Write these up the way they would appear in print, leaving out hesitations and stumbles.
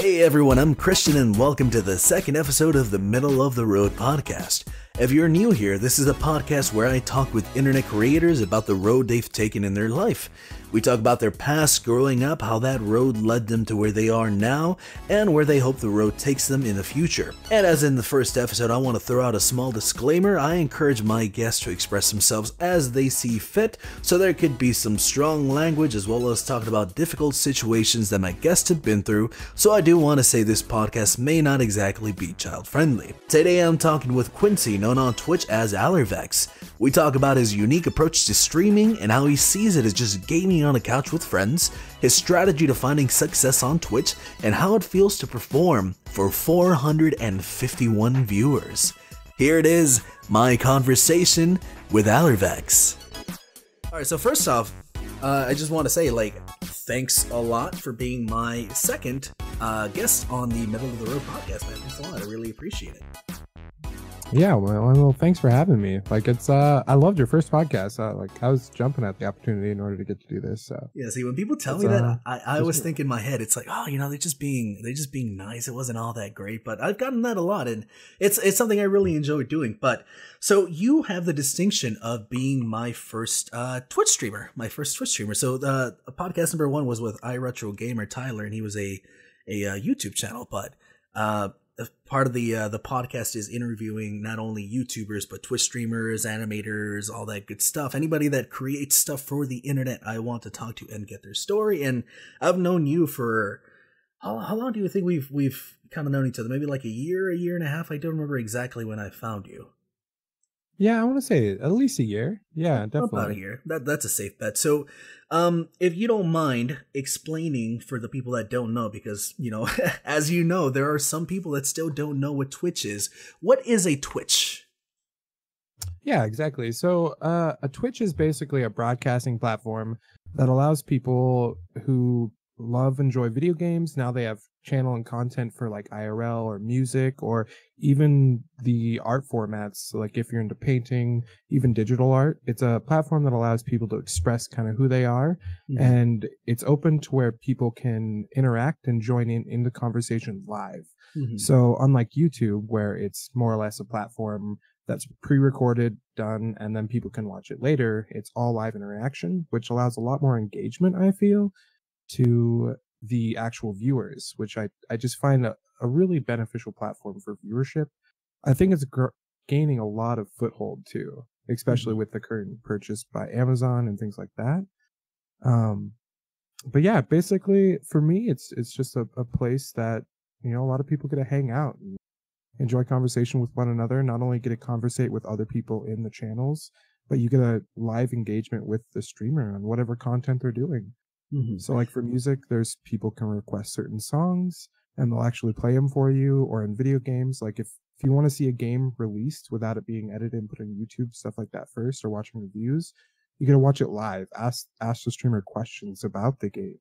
Hey everyone, I'm Christian and welcome to the second episode of the Middle of the Road podcast. If you're new here, this is a podcast where I talk with internet creators about the road they've taken in their life. We talk about their past growing up, how that road led them to where they are now, and where they hope the road takes them in the future. And as in the first episode, I want to throw out a small disclaimer. I encourage my guests to express themselves as they see fit, so there could be some strong language as well as talking about difficult situations that my guests have been through, so I do want to say this podcast may not exactly be child-friendly. Today I'm talking with Quincy, known on Twitch as Alorvex. We talk about his unique approach to streaming and how he sees it as just gaming on a couch with friends, his strategy to finding success on Twitch, and how it feels to perform for 451 viewers. Here it is, my conversation with Alorvex. Alright, so first off, I just want to say, thanks a lot for being my second guest on the Middle of the Road podcast, man. Thanks a lot, I really appreciate it. Yeah, well, thanks for having me. I loved your first podcast. I was jumping at the opportunity in order to get to do this. So yeah, see, when people tell me that, I always think in my head, it's like, oh, they're just being nice. It wasn't all that great, but I've gotten that a lot, and it's something I really enjoy doing. But so you have the distinction of being my first Twitch streamer. So the podcast number 1 was with iRetro Gamer Tyler, and he was a YouTube channel, but part of the podcast is interviewing not only YouTubers, but Twitch streamers, animators, all that good stuff. Anybody that creates stuff for the internet, I want to talk to and get their story. And I've known you for, how long do you think we've kind of known each other? Maybe like a year and a half? I don't remember exactly when I found you. Yeah, I want to say at least a year. Yeah, definitely. About a year. That's a safe bet. So, if you don't mind explaining for the people that don't know, because, as you know, there are some people that still don't know what Twitch is. What is a Twitch? Yeah, exactly. So, a Twitch is basically a broadcasting platform that allows people who enjoy video games. Now they have channel and content for like IRL or music or even the art formats. So like if you're into painting, even digital art, it's a platform that allows people to express kind of who they are. Mm-hmm. And it's open to where people can interact and join in the conversation live. Mm-hmm. So unlike YouTube, where it's more or less a platform that's pre-recorded, done, and then people can watch it later, it's all live interaction, which allows a lot more engagement, I feel, to the actual viewers, which I just find a really beneficial platform for viewership. I think it's gaining a lot of foothold too, especially with the current purchase by Amazon and things like that. But yeah, basically for me, it's just a place that, a lot of people get to hang out and enjoy conversation with one another, not only get to conversate with other people in the channels, but you get a live engagement with the streamer on whatever content they're doing. Mm-hmm. So like for music, there's people can request certain songs and they'll actually play them for you, or in video games, like if you want to see a game released without it being edited and put on YouTube, stuff like that first, or watching reviews, you get to watch it live, ask the streamer questions about the game,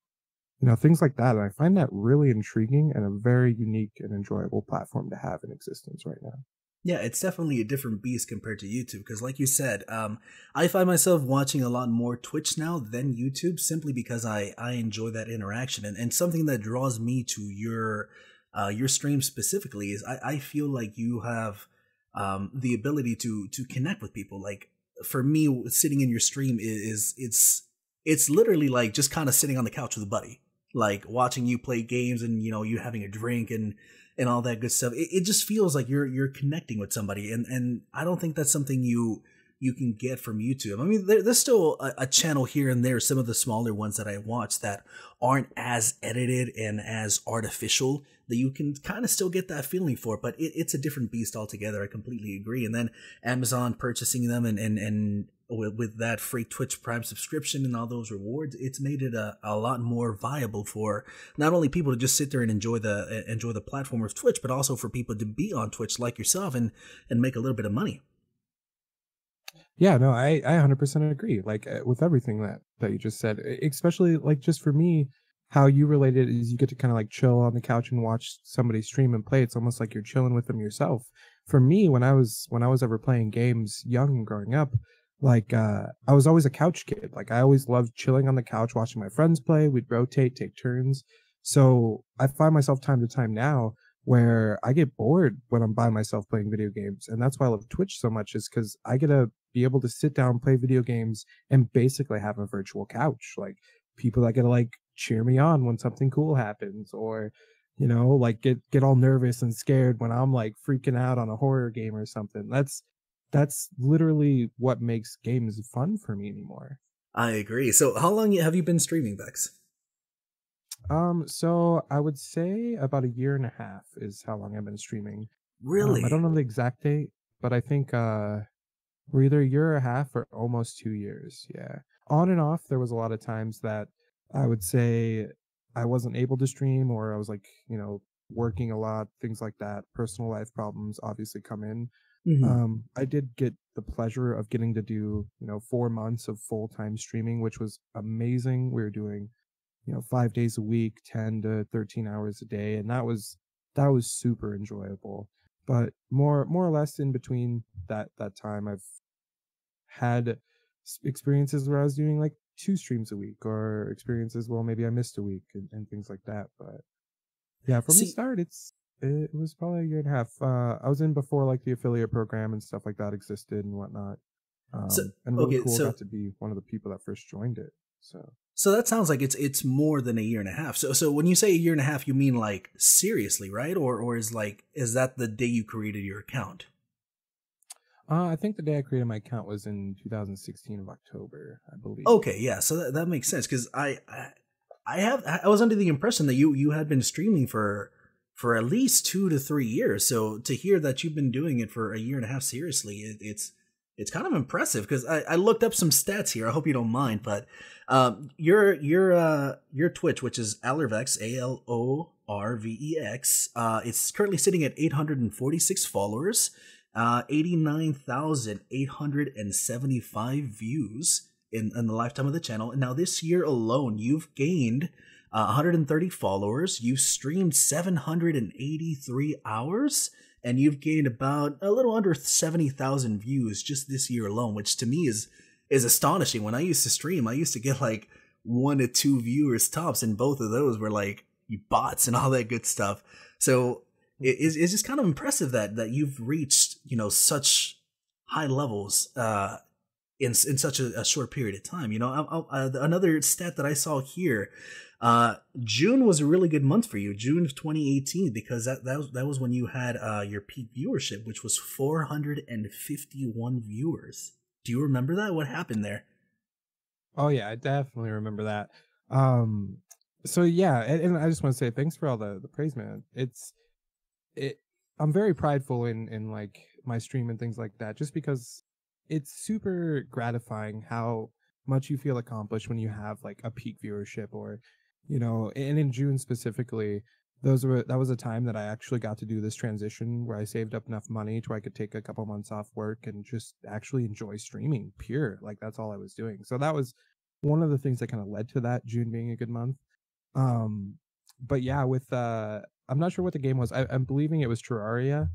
things like that. And I find that really intriguing and a very unique and enjoyable platform to have in existence right now. Yeah, it's definitely a different beast compared to YouTube, because like you said, I find myself watching a lot more Twitch now than YouTube, simply because I enjoy that interaction. And something that draws me to your stream specifically is I feel like you have the ability to connect with people. Like for me, sitting in your stream it's literally like just kind of sitting on the couch with a buddy, like watching you play games and you having a drink and all that good stuff. It just feels like you're connecting with somebody, and I don't think that's something you can get from YouTube. I mean, there's still a channel here and there, some of the smaller ones that I watch that aren't as edited and as artificial, that you can kind of still get that feeling for, but it's a different beast altogether. I completely agree. And then Amazon purchasing them and with that free Twitch Prime subscription and all those rewards, it's made it a lot more viable for not only people to just sit there and enjoy the platform of Twitch, but also for people to be on Twitch like yourself and make a little bit of money. Yeah, no, I 100% agree. With everything that you just said, especially just for me, how you relate it is you get to kind of chill on the couch and watch somebody stream and play. It's almost like you're chilling with them yourself. For me, when I was ever playing games young and growing up, I was always a couch kid. I always loved chilling on the couch, watching my friends play. We'd rotate, take turns. So I find myself time to time now where I get bored when I'm by myself playing video games. And that's why I love Twitch so much, is because I get to be able to sit down, play video games, and basically have a virtual couch. Like people that get to like cheer me on when something cool happens, or like get all nervous and scared when I'm like freaking out on a horror game or something. That's literally what makes games fun for me anymore. I agree. So how long have you been streaming, Bex? So I would say about a year and a half is how long I've been streaming. I Really? don't know the exact date, but I think we're either a year and a half or almost 2 years. Yeah. On and off, there was a lot of times that I would say I wasn't able to stream, or I was like, working a lot, things like that. Personal life problems obviously come in. Hmm. I did get the pleasure of getting to do, 4 months of full-time streaming, which was amazing. We were doing 5 days a week, 10 to 13 hours a day, and that was super enjoyable. But more or less in between that time, I've had experiences where I was doing like 2 streams a week, or experiences, well, maybe I missed a week, and things like that. But yeah, from the See, start, it was probably a year and a half. I was in before like the affiliate program and stuff like that existed and whatnot. so And really okay, cool. Got to be one of the people that first joined it. So so that sounds like it's more than a year and a half. So when you say a year and a half, you mean like seriously, right? Or is that the day you created your account? I think the day I created my account was in 2016 of October, I believe. Okay, yeah. So that makes sense because I was under the impression that you had been streaming for at least 2 to 3 years. So to hear that you've been doing it for a year and a half seriously, it's kind of impressive because I looked up some stats here. I hope you don't mind, but your Twitch, which is Alorvex, Alorvex, it's currently sitting at 846 followers, 89,875 views in the lifetime of the channel. And now this year alone, you've gained 130 followers. You've streamed 783 hours, and you've gained about a little under 70,000 views just this year alone, which to me is astonishing. When I used to stream, I used to get like 1 to 2 viewers tops, and both of those were like bots and all that good stuff. So it's just kind of impressive that you've reached such high levels in such a short period of time. Another stat that I saw here, June was a really good month for you, June of 2018, because that was when you had your peak viewership, which was 451 viewers. Do you remember that? What happened there? Oh yeah, I definitely remember that. Um, so yeah, and I just want to say thanks for all the praise, man. It I'm very prideful in like my stream and things like that, just because it's super gratifying how much you feel accomplished when you have like a peak viewership, or and in June specifically, that was a time that I actually got to do this transition where I saved up enough money to where I could take a couple months off work and just actually enjoy streaming pure, like that's all I was doing. So that was one of the things that kind of led to that June being a good month. um but yeah, with I'm not sure what the game was. I'm believing it was Terraria,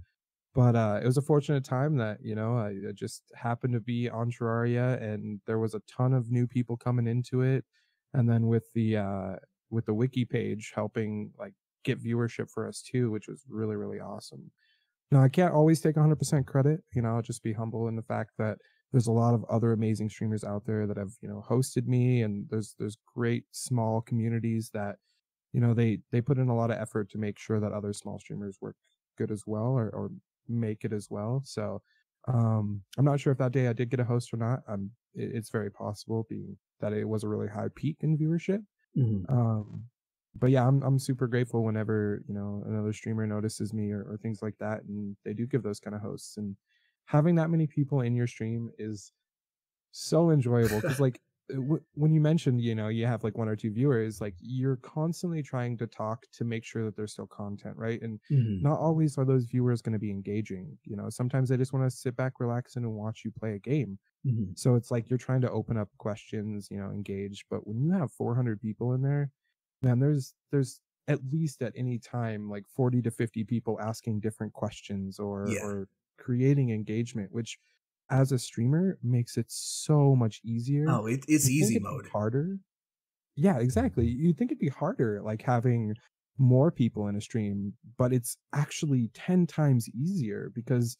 but it was a fortunate time that I just happened to be on Terraria, and there was a ton of new people coming into it, and then with the wiki page helping like get viewership for us too, which was really really awesome. Now I can't always take 100% credit. I'll just be humble in the fact that there's a lot of other amazing streamers out there that have hosted me, and there's great small communities that they put in a lot of effort to make sure that other small streamers work good as well, or make it as well. So I'm not sure if that day I did get a host or not. It's very possible, being that it was a really high peak in viewership. Mhm. um but yeah, I'm super grateful whenever another streamer notices me, or things like that, and they do give those kind of hosts. And having that many people in your stream is so enjoyable, because like when you mentioned you have like 1 or 2 viewers, like you're constantly trying to talk to make sure that there's still content, right? And Mhm. not always are those viewers going to be engaging. Sometimes they just want to sit back, relax, and watch you play a game. Mhm. So it's like you're trying to open up questions, engage. But when you have 400 people in there, man, there's at least at any time like 40 to 50 people asking different questions, or Yeah. creating engagement, which as a streamer makes it so much easier. Oh, it's I think easy it'd be mode. harder. Yeah, exactly. You'd think it'd be harder, like having more people in a stream, but it's actually 10 times easier because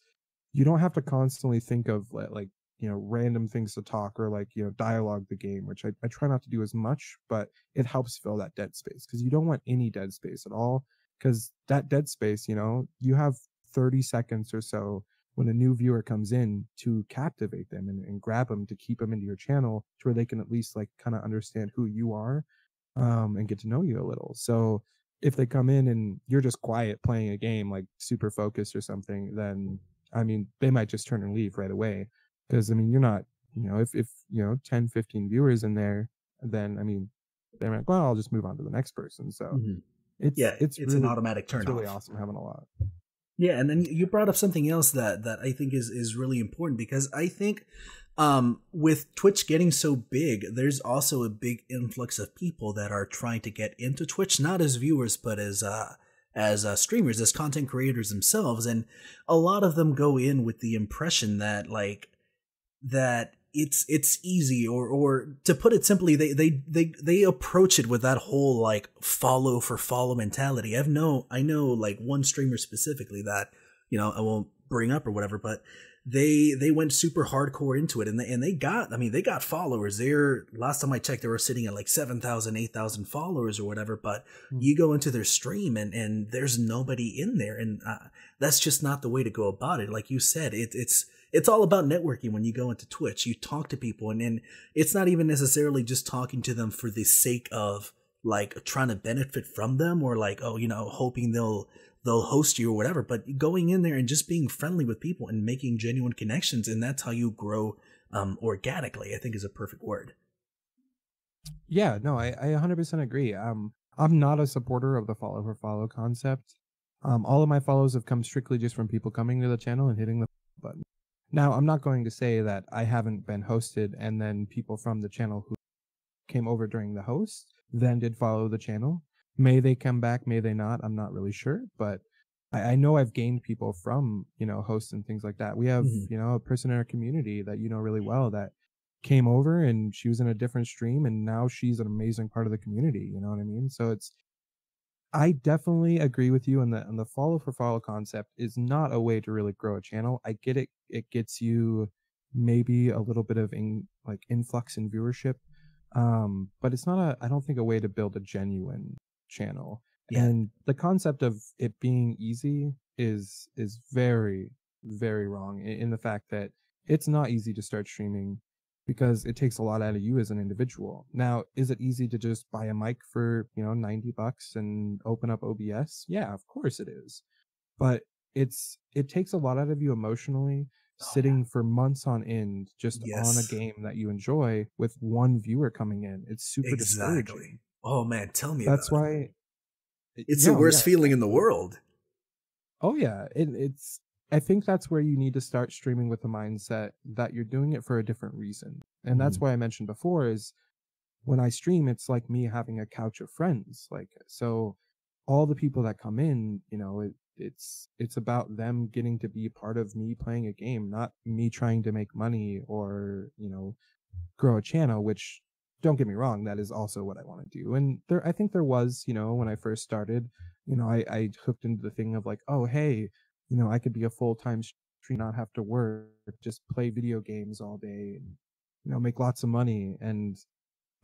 you don't have to constantly think of like, random things to talk or like, dialogue the game, which I try not to do as much, but it helps fill that dead space because you don't want any dead space at all. Because that dead space, you have 30 seconds or so when a new viewer comes in to captivate them and grab them to keep them into your channel to where they can at least like kind of understand who you are, and get to know you a little. So if they come in and you're just quiet playing a game, like super focused or something, then I mean, they might just turn and leave right away. Because I mean, you're not, if 10, 15 viewers in there, then I mean, they're like, well, I'll just move on to the next person. So Hmm. it's Yeah, it's it's an really automatic it's turn really off. awesome having a lot. Yeah, and then you brought up something else that I think is really important, because I think with Twitch getting so big, there's also a big influx of people that are trying to get into Twitch, not as viewers, but as streamers, as content creators themselves, and a lot of them go in with the impression that that it's easy, or to put it simply, they approach it with that whole like follow for follow mentality. I know like one streamer specifically that, I won't bring up or whatever, but they went super hardcore into it, and they got, I mean, they got followers. They're, last time I checked, they were sitting at like 7,000, 8,000 followers or whatever, but Mm. you go into their stream and there's nobody in there, and that's just not the way to go about it. Like you said, it's all about networking. When you go into Twitch, you talk to people, and it's not even necessarily just talking to them for the sake of like trying to benefit from them, or like, oh, hoping they'll host you or whatever, but going in there and just being friendly with people and making genuine connections, and that's how you grow organically, I think, is a perfect word. Yeah, no, I 100% agree. I'm not a supporter of the follow for follow concept. All of my follows have come strictly just from people coming to the channel and hitting the button. Now, I'm not going to say that I haven't been hosted and then people from the channel who came over during the host then did follow the channel. May they come back, may they not. I'm not really sure, but I know I've gained people from, hosts and things like that. We have, Hmm. a person in our community that you know really well that came over and she was in a different stream and now she's an amazing part of the community. You know what I mean? So I definitely agree with you, and the follow for follow concept is not a way to really grow a channel. I get it. It gets you maybe a little bit of like influx in viewership. But it's not I don't think a way to build a genuine channel. Yeah. And the concept of it being easy is very, very wrong in the fact that it's not easy to start streaming because it takes a lot out of you as an individual. Now, is it easy to just buy a mic for, $90 and open up OBS? Yeah, of course it is. But it takes a lot out of you emotionally Oh yeah. sitting for months on end just on a Yes. game that you enjoy with one viewer coming in. It's super Exactly. discouraging. Oh man, tell me That's about it. why It's the yeah, worst yeah, feeling in the exactly. world. Oh yeah, it's I think that's where you need to start streaming with the mindset that you're doing it for a different reason. And that's Hmm. why I mentioned before is when I stream, it's like me having a couch of friends. Like, so all the people that come in, it's about them getting to be part of me playing a game, not me trying to make money or, grow a channel, which don't get me wrong, that is also what I want to do. And I think there was, when I first started, I hooked into the thing of like, oh, hey, I could be a full-time streamer, not have to work, just play video games all day and, make lots of money. And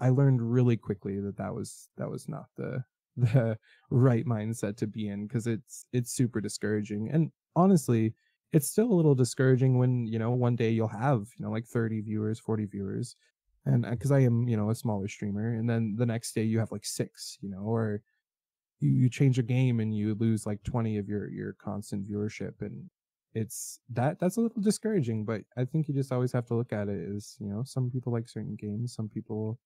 I learned really quickly that that was not the the right mindset to be in because it's super discouraging. And honestly, it's still a little discouraging when, one day you'll have, like 30 viewers, 40 viewers. And because I am, a smaller streamer, and then the next day you have like six, or you change a game and you lose like 20 of your constant viewership. And that's a little discouraging, but I think you just always have to look at it as, some people like certain games, some people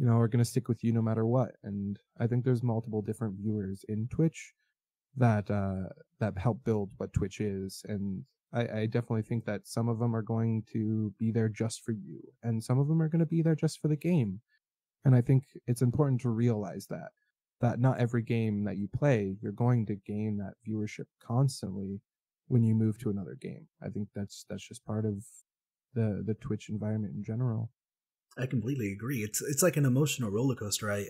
are going to stick with you no matter what. And I think there's multiple different viewers in Twitch that help build what Twitch is. And I definitely think that some of them are going to be there just for you, and some of them are going to be there just for the game. And I think it's important to realize that not every game that you play, you're going to gain that viewership constantly when you move to another game. I think that's just part of the Twitch environment in general. I completely agree. It's like an emotional roller coaster. I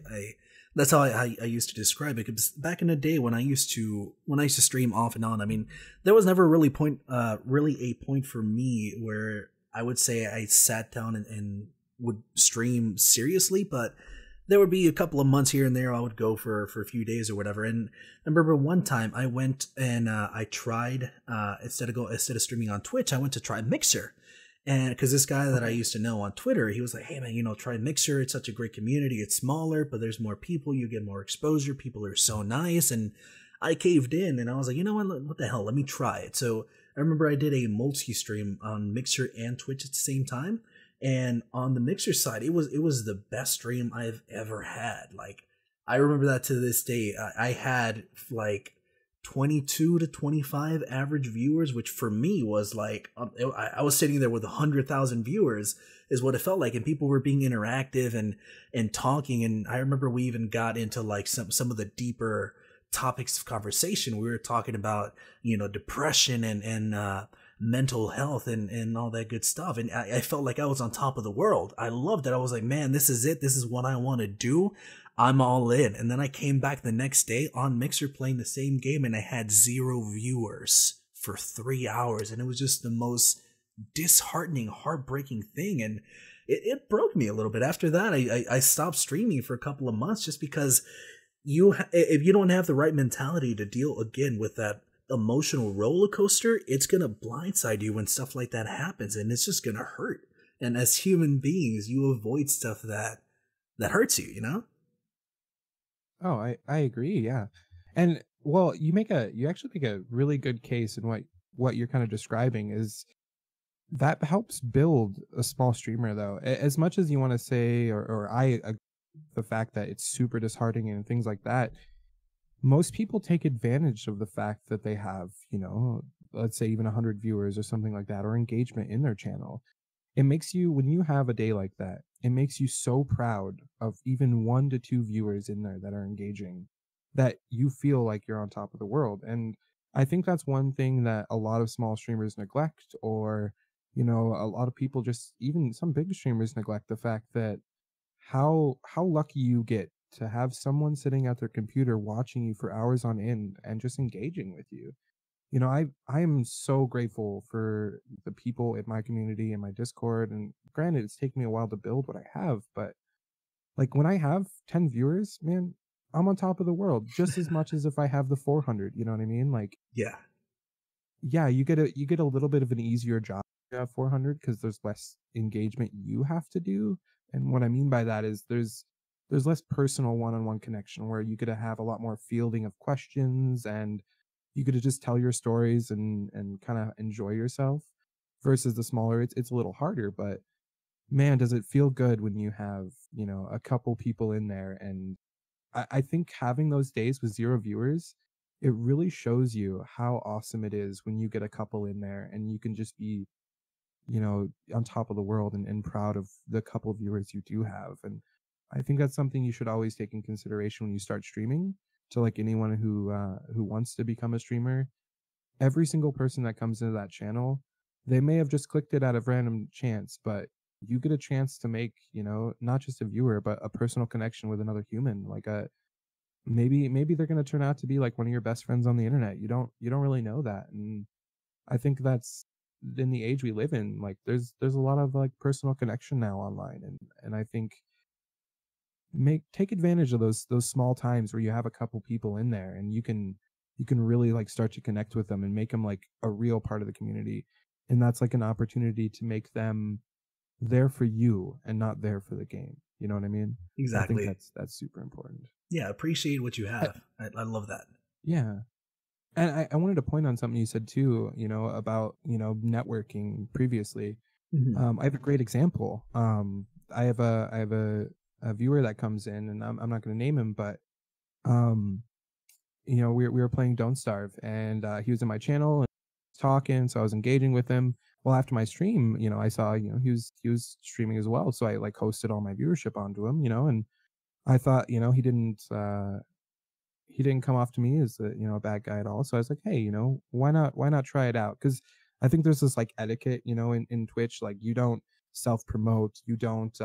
that's how I used to describe it. Because back in the day when I used to stream off and on, I mean, there was never really a point for me where I would say I sat down and would stream seriously, but there would be a couple of months here and there I would go for a few days or whatever. And I remember one time I went and I tried instead of streaming on Twitch, I went to try Mixer. And because this guy that I Okay. used to know on Twitter, he was like, "Hey man, try Mixer. It's such a great community. It's smaller, but there's more people. You get more exposure. People are so nice." And I caved in, and I was like, "You know what the hell? Let me try it." So I remember I did a multi stream on Mixer and Twitch at the same time. And on the Mixer side, it was the best stream I've ever had. Like I remember that to this day. I had like 22 to 25 average viewers, which for me was like I was sitting there with 100,000 viewers is what it felt like, and people were being interactive and talking. And I remember we even got into like some of the deeper topics of conversation. We were talking about depression and mental health and all that good stuff, and I felt like I was on top of the world. I loved it. I was like, man, this is it. This is what I want to do. I'm all in. And then I came back the next day on Mixer playing the same game, and I had 0 viewers for 3 hours. And it was just the most disheartening, heartbreaking thing. And it broke me a little bit. After that, I stopped streaming for a couple of months just because if you don't have the right mentality to deal again with that emotional roller coaster, it's going to blindside you when stuff like that happens, and it's just going to hurt. And as human beings, you avoid stuff that hurts you. Oh, I agree. Yeah. And well, you actually make a really good case in what you're kind of describing is that helps build a small streamer though. As much as you want to say or I agree with the fact that it's super disheartening and things like that, most people take advantage of the fact that they have, let's say even 100 viewers or something like that or engagement in their channel. It makes you, when you have a day like that, it makes you so proud of even 1 to 2 viewers in there that are engaging that you feel like you're on top of the world. And I think that's one thing that a lot of small streamers neglect, or, a lot of people, just even some big streamers, neglect the fact that how lucky you get to have someone sitting at their computer watching you for hours on end and just engaging with you. I am so grateful for the people in my community and my Discord. And granted, it's taken me a while to build what I have, but like when I have 10 viewers, man, I'm on top of the world just as much as if I have the 400. You know what I mean? Like, Yeah, yeah, you get a little bit of an easier job if you have 400 because there's less engagement you have to do. And what I mean by that is there's less personal one-on-one connection where you get to have a lot more fielding of questions, and you get to just tell your stories and kind of enjoy yourself. Versus the smaller, it's a little harder, but man, does it feel good when you have, a couple people in there. And I think having those days with 0 viewers, it really shows you how awesome it is when you get a couple in there and you can just be, on top of the world and proud of the couple of viewers you do have. And I think that's something you should always take in consideration when you start streaming. To like anyone who wants to become a streamer, every single person that comes into that channel, they may have just clicked it out of random chance, but you get a chance to make, not just a viewer, but a personal connection with another human. Like a maybe they're gonna turn out to be like one of your best friends on the internet. You don't really know that. And I think that's in the age we live in, like there's a lot of like personal connection now online. And I think make take advantage of those small times where you have a couple people in there and you can really like start to connect with them and make them like a real part of the community. And that's like an opportunity to make them there for you and not there for the game. You know what I mean? I think exactly. that's super important. Yeah, appreciate what you I, have. I love that. yeah. And I wanted to point on something you said too, about, networking previously. Hmm. I have a great example. I have a viewer that comes in, and I'm not going to name him, but um, we were playing Don't Starve, and he was in my channel and talking, so I was engaging with him. Well, after my stream, I saw, he was streaming as well, so I like hosted all my viewership onto him, and I thought, he didn't come off to me as a bad guy at all. So I was like, hey, why not try it out? Because I think there's this like etiquette, in Twitch, like you don't self promote. You don't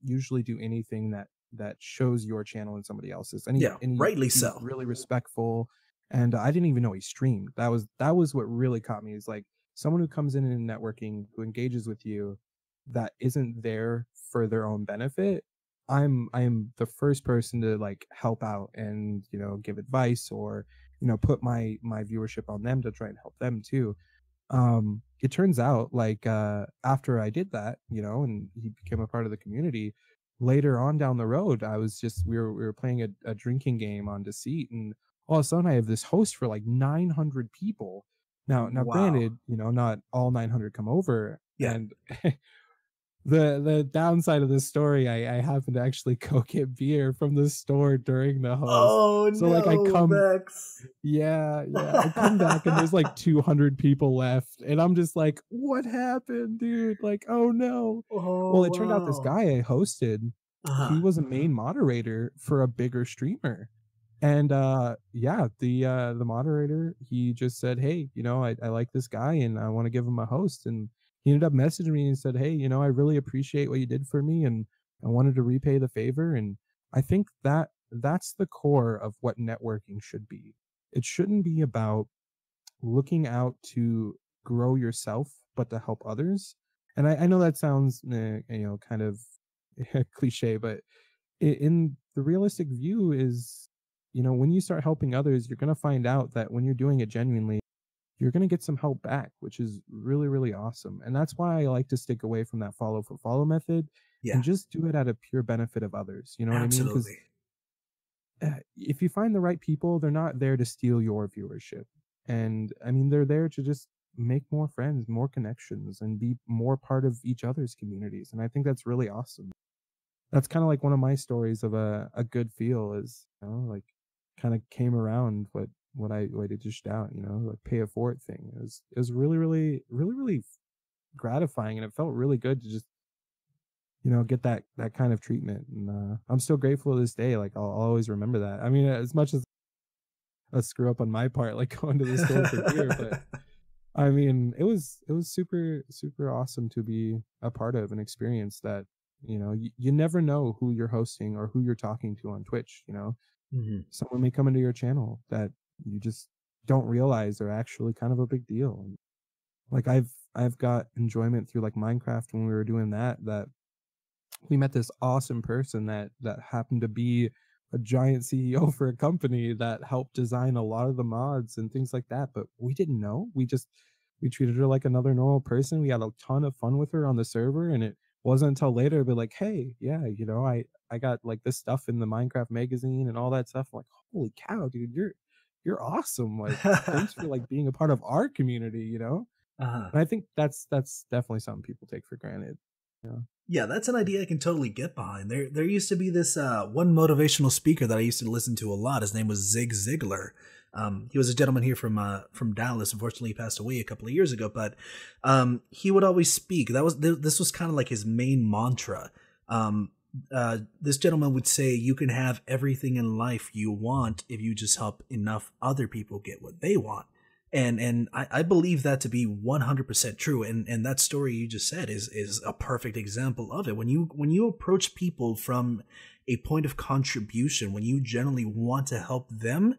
usually do anything that shows your channel and somebody else's. Yeah, And rightly he was so. really respectful, and I didn't even know he streamed. That was what really caught me, is like someone who comes in networking, who engages with you, that isn't there for their own benefit. I'm the first person to like help out and give advice, or put my viewership on them to try and help them too. It turns out, like, after I did that, and he became a part of the community, later on down the road, I was just we were playing a drinking game on Deceit, and all of a sudden I have this host for like 900 people. Now Wow. granted, not all 900 come over, Yeah. and the downside of this story, I happened to actually go get beer from the store during the host. Oh So like no, Vex. yeah, I come back and there's like 200 people left, and I'm just like, what happened, dude? Like, oh no. Well, Oh it turned out this wow. guy I hosted, he Uh-huh. was a main moderator for a bigger streamer. And yeah, the moderator, he just said, hey, I like this guy and I want to give him a host. And he ended up messaging me and said, hey, I really appreciate what you did for me, and I wanted to repay the favor. And I think that's the core of what networking should be. It shouldn't be about looking out to grow yourself, but to help others. And I know that sounds kind of cliche, but in the realistic view is, when you start helping others, you're going to find out that when you're doing it genuinely, you're going to get some help back, which is really, really awesome. And that's why I like to stick away from that follow for follow method Yeah, and just do it out of pure benefit of others. You know what I mean? Because absolutely. if you find the right people, they're not there to steal your viewership. And I mean, they're there to just make more friends, more connections, and be more part of each other's communities. And I think that's really awesome. That's kind of like one of my stories of a good feel, is, like, kind of came around what I dished out, like pay it forward thing. It was really, really, really, really gratifying, and it felt really good to just get that kind of treatment. And I'm still grateful to this day. Like, I'll always remember that. I mean, as much as a screw up on my part, like going to the store for beer, but I mean, it was super, super awesome to be a part of an experience that, you never know who you're hosting or who you're talking to on Twitch. Mhm. Someone may come into your channel that you just don't realize are actually kind of a big deal. And like, I've got enjoyment through like Minecraft when we were doing that we met this awesome person that happened to be a giant CEO for a company that helped design a lot of the mods and things like that. But we didn't know. We treated her like another normal person. We had a ton of fun with her on the server, and it wasn't until later to be like, hey, yeah, I got like this stuff in the Minecraft magazine and all that stuff. I'm like, holy cow, dude, you're awesome. Like, thanks for like being a part of our community. Uh-huh. And I think that's definitely something people take for granted. Yeah. Yeah, that's an idea I can totally get behind. There used to be this one motivational speaker that I used to listen to a lot. His name was Zig Ziglar. He was a gentleman here from Dallas. Unfortunately, he passed away a couple of years ago. But he would always speak. This was kind of like his main mantra. This gentleman would say, "You can have everything in life you want if you just help enough other people get what they want." And I believe that to be 100% true. And that story you just said is a perfect example of it. When you approach people from a point of contribution, when you generally want to help them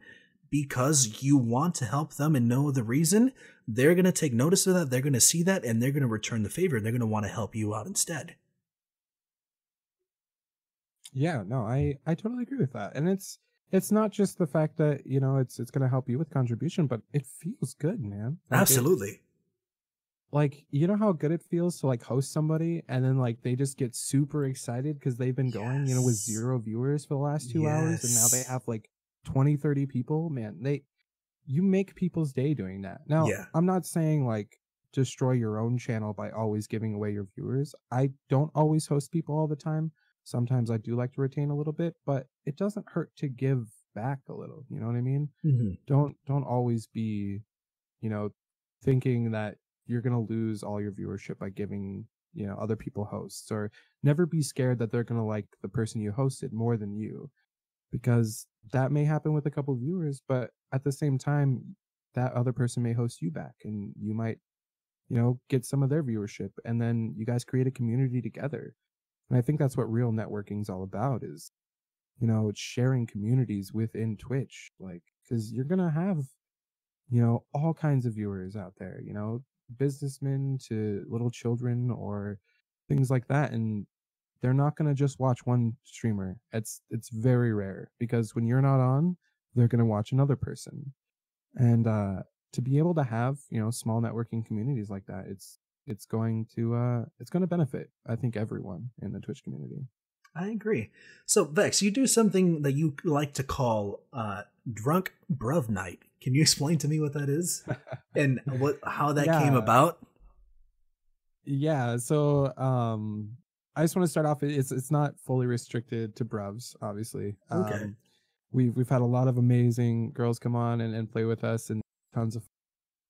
because you want to help them and no other reason, they're going to take notice of that, they're going to see that, and they're going to return the favor, and they're going to want to help you out instead. Yeah, no, I totally agree with that. And it's not just the fact that, it's going to help you with contribution, but it feels good, man. Absolutely. Like, how good it feels to like host somebody, and then like they just get super excited because they've been going, with Yes. 0 viewers for the last 2 hours, and now they Yes. have like 20, 30 people. Man, you make people's day doing that. Now, Yeah. I'm not saying like destroy your own channel by always giving away your viewers. I don't always host people all the time. Sometimes I do like to retain a little bit, but it doesn't hurt to give back a little. You know what I mean? Hmm. Don't always be, you know, thinking that you're going to lose all your viewership by giving, other people hosts, or never be scared that they're going to like the person you hosted more than you, because that may happen with a couple viewers, but at the same time, that other person may host you back, and you might get some of their viewership, and then you guys create a community together. And I think that's what real networking is all about, is it's sharing communities within Twitch, like, because you're gonna have all kinds of viewers out there, businessmen to little children or things like that, and they're not going to just watch one streamer. It's very rare, because when you're not on, they're going to watch another person. And to be able to have small networking communities like that, it's going to benefit, I think, everyone in the Twitch community. I agree. So Vex, you do something that you like to call drunk bruv night. Can you explain to me what that is and how that came about? Yeah, so I just want to start off. It's not fully restricted to bruvs, obviously. Okay. We've had a lot of amazing girls come on and play with us, and tons of.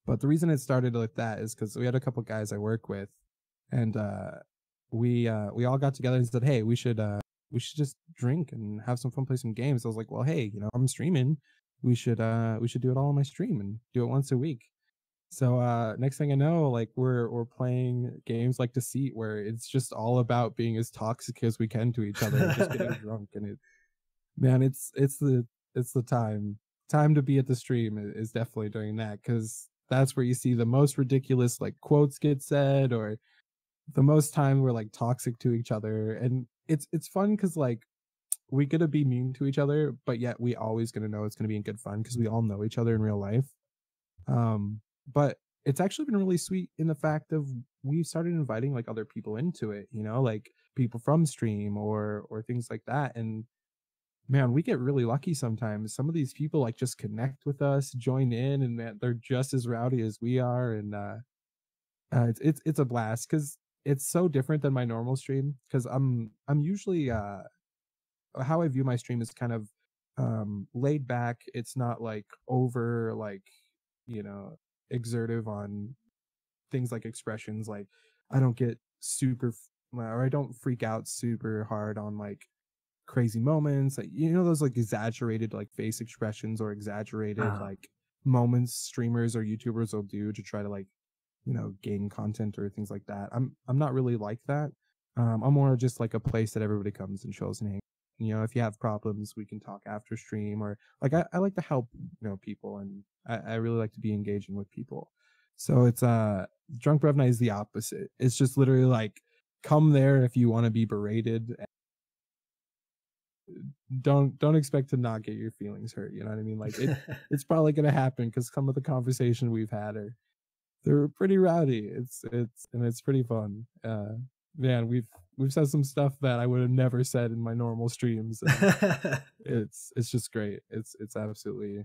But the reason it started like that is because we had a couple guys I work with, and we all got together and said, hey, we should just drink and have some fun, play some games. I was like, well, hey, I'm streaming. We should do it all on my stream and do it once a week. So next thing I know, like we're playing games like Deceit, where it's just all about being as toxic as we can to each other and just getting drunk. And it's the time to be at the stream is definitely doing that, because that's where you see the most ridiculous like quotes get said, or the most time we're like toxic to each other. And it's fun because like we gonna be mean to each other, but yet we always gonna know it's gonna be in good fun because we all know each other in real life. But it's actually been really sweet in the fact of we started inviting like other people into it, like people from stream or things like that. And man, we get really lucky sometimes. Some of these people like just connect with us, join in, and man, they're just as rowdy as we are. And it's a blast because it's so different than my normal stream, because I'm usually how I view my stream is kind of laid back. It's not like over like exertive on things like expressions. Like I don't get super or I don't freak out super hard on like crazy moments, like those like exaggerated like face expressions or exaggerated like moments streamers or YouTubers will do to try to like gain content or things like that. I'm not really like that. I'm more just like a place that everybody comes and chills and hangs. If you have problems, we can talk after stream, or like I like to help people, and I really like to be engaging with people. So it's drunk brev night is the opposite. It's just literally like come there if you want to be berated. Don't expect to not get your feelings hurt. You know what I mean? Like it's probably gonna happen because some of the conversation we've had they're pretty rowdy. It's pretty fun. Man, we've said some stuff that I would have never said in my normal streams. It's just great. It's absolutely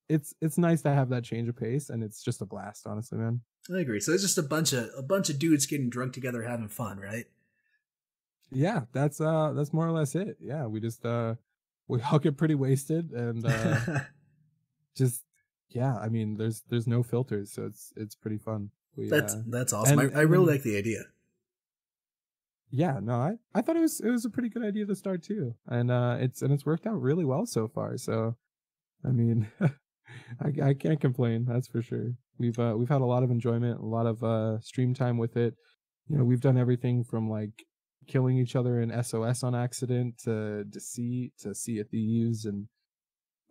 it's nice to have that change of pace, and it's just a blast, honestly, man. I agree. So it's just a bunch of dudes getting drunk together having fun, right? Yeah, that's more or less it. Yeah, we just we all get pretty wasted and just I mean there's no filters, so it's pretty fun. That's awesome. I really like the idea. Yeah, no, I thought it was a pretty good idea to start too. And it's worked out really well so far. So I mean I can't complain, that's for sure. We've had a lot of enjoyment, a lot of stream time with it. We've done everything from like killing each other in SOS on accident to Deceit to Sea of Thieves. And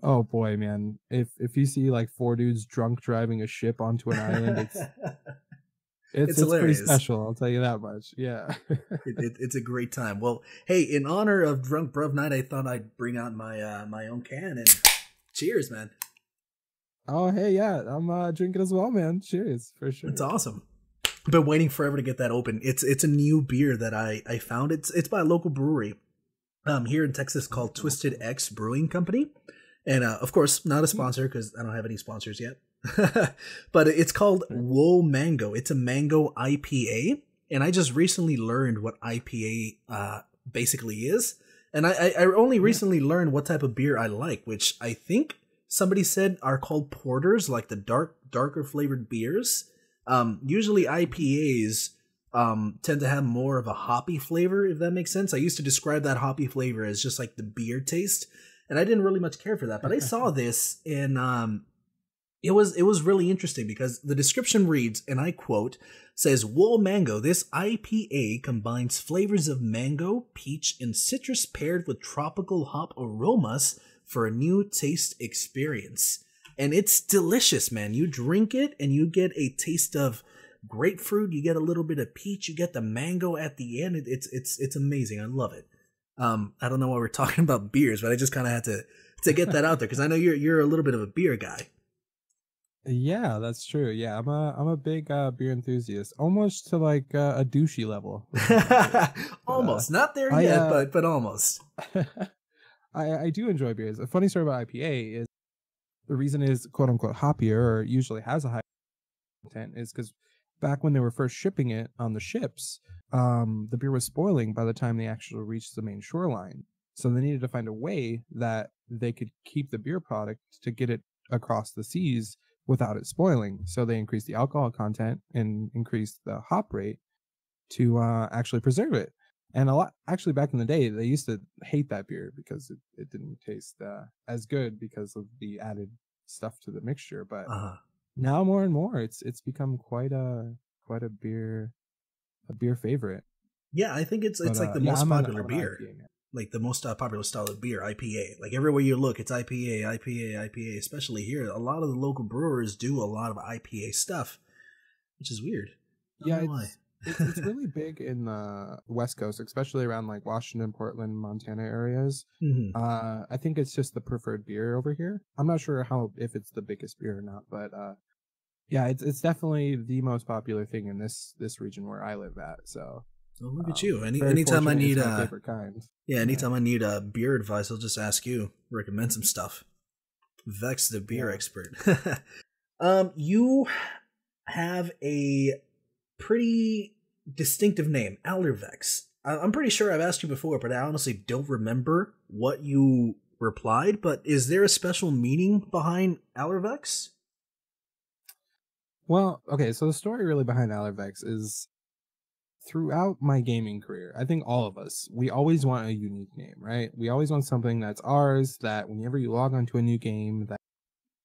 oh boy, man, if you see like 4 dudes drunk driving a ship onto an island, it's pretty special, I'll tell you that much. Yeah. It's a great time. Well, hey, in honor of Drunk Bruv Night, I thought I'd bring out my my own can, and cheers, man. Oh, hey, yeah, I'm drinking as well, man. Cheers, for sure. It's awesome. I've been waiting forever to get that open. It's a new beer that I found. It's by a local brewery here in Texas called Twisted X Brewing Company. And of course, not a sponsor because I don't have any sponsors yet. But it's called Whoa Mango. It's a mango IPA. And I just recently learned what IPA basically is. And I only recently learned what type of beer I like, which I think somebody said are called porters, like the darker flavored beers. Usually IPAs tend to have more of a hoppy flavor, if that makes sense. I used to describe that hoppy flavor as just like the beer taste, and I didn't really much care for that. But I saw this in It was really interesting because the description reads, and I quote, says, Wool Mango, this IPA combines flavors of mango, peach, and citrus paired with tropical hop aromas for a new taste experience. And it's delicious, man. You drink it and you get a taste of grapefruit, you get a little bit of peach, you get the mango at the end. It's amazing. I love it. I don't know why we're talking about beers, but I just kind of had to get that out there because I know you're a little bit of a beer guy. Yeah, that's true. Yeah, I'm a big beer enthusiast, almost to like a douchey level. Almost, not there I yet, but almost. I do enjoy beers. A funny story about IPA is the reason is quote unquote hoppier or usually has a high content is because back when they were first shipping it on the ships, the beer was spoiling by the time they actually reached the main shoreline. So they needed to find a way that they could keep the beer product to get it across the seas without it spoiling. So they increased the alcohol content and increased the hop rate to actually preserve it. And a lot, actually, back in the day, they used to hate that beer because it didn't taste as good because of the added stuff to the mixture. But now more and more, it's become quite a beer favorite. Yeah, I think it's like the most popular beer. IPA, like the most popular style of beer, IPA. Like everywhere you look, it's IPA, IPA, IPA. Especially here, a lot of the local brewers do a lot of IPA stuff, which is weird. Yeah, it's really big in the West Coast, especially around like Washington, Portland, Montana areas. Mm-hmm. I think it's just the preferred beer over here. I'm not sure if it's the biggest beer or not, but yeah, it's definitely the most popular thing in this region where I live at. So. Oh, look at you! Anytime I need favorite kind. Yeah, anytime I need beer advice, I'll just ask you. Recommend some stuff. Vex, the beer expert. You have a pretty distinctive name, Alorvex. I'm pretty sure I've asked you before, but I honestly don't remember what you replied. But is there a special meaning behind Alorvex? Well, okay, so the story really behind Alorvex is throughout my gaming career, I think all of us, we always want a unique name, right? We always want something that's ours, that whenever you log onto a new game that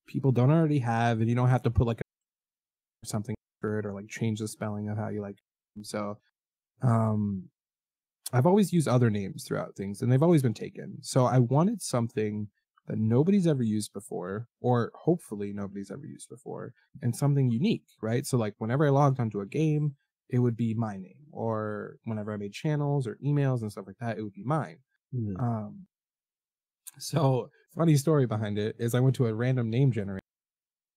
people don't already have, and you don't have to put like something for it or like change the spelling of how you like. So, I've always used other names throughout things, and they've always been taken. So I wanted something that nobody's ever used before, or hopefully nobody's ever used before, and something unique, right? So like whenever I logged onto a game, it would be my name, or whenever I made channels or emails and stuff like that, it would be mine. So funny story behind it is I went to a random name generator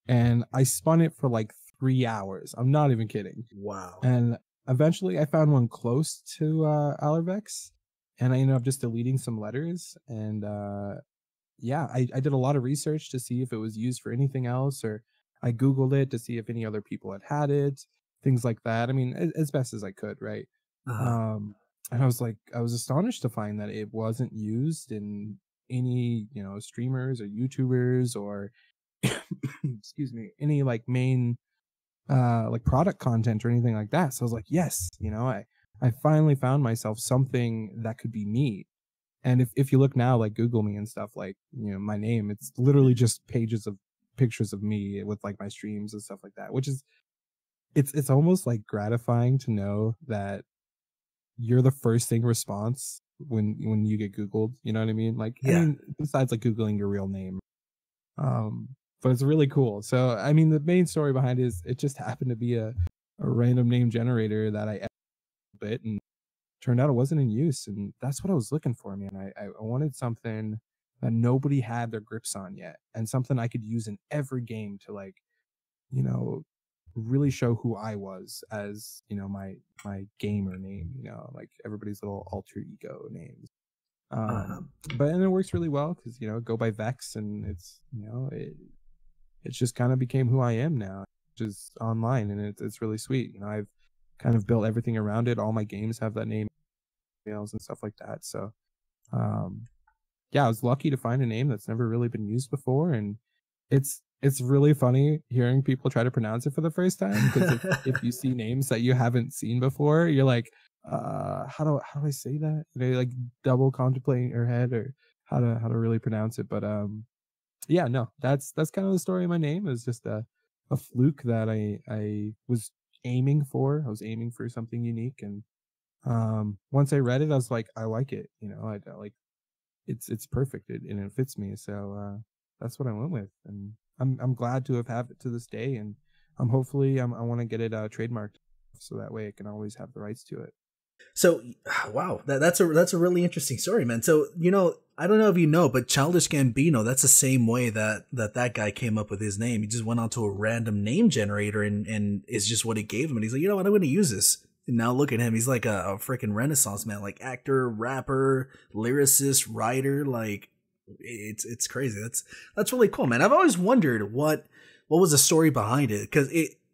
and I spun it for like 3 hours. I'm not even kidding. Wow. And eventually I found one close to Alorvex, and I ended up just deleting some letters. And yeah, I did a lot of research to see if it was used for anything else, or I Googled it to see if any other people had it, things like that. I mean, as best as I could, right? And I was astonished to find that it wasn't used in any, streamers or YouTubers or excuse me, any like main like product content or anything like that. So I was like, yes, I finally found myself something that could be me. And if you look now, like Google me and stuff, like, my name, it's literally just pages of pictures of me with like my streams and stuff like that, which is, it's almost like gratifying to know that you're the first thing response when you get Googled, you know what I mean? Like, yeah. I mean, besides like Googling your real name. But it's really cool. So, I mean, the main story behind it is it just happened to be a random name generator that I bit, and turned out it wasn't in use. And that's what I was looking for, man. I wanted something that nobody had their grips on yet, and something I could use in every game to like, really show who I was as, my gamer name, like everybody's little alter ego names. But and it works really well because, go by Vex, and it's, it's just kind of became who I am now, which is online, and it's really sweet. I've kind of built everything around it. All my games have that name, emails and stuff like that. So, yeah, I was lucky to find a name that's never really been used before, and it's really funny hearing people try to pronounce it for the first time, because if you see names that you haven't seen before, you're like, how do I say that? Like double contemplating your head or how to really pronounce it. But yeah, no, that's kind of the story of my name. It was just a fluke that I was aiming for. I was aiming for something unique, and once I read it, I was like, I like it. You know, I like it's perfect, and it fits me. So that's what I went with, and I'm glad to have it to this day, and hopefully I want to get it trademarked so that way I can always have the rights to it. So, wow, that's a really interesting story, man. So, I don't know if you know, but Childish Gambino, that's the same way that guy came up with his name. He just went onto a random name generator, and it's just what it gave him. And he's like, you know what, I'm going to use this. And now look at him. He's like a freaking renaissance man, like actor, rapper, lyricist, writer. Like, it's crazy. That's really cool, man. I've always wondered what was the story behind it, because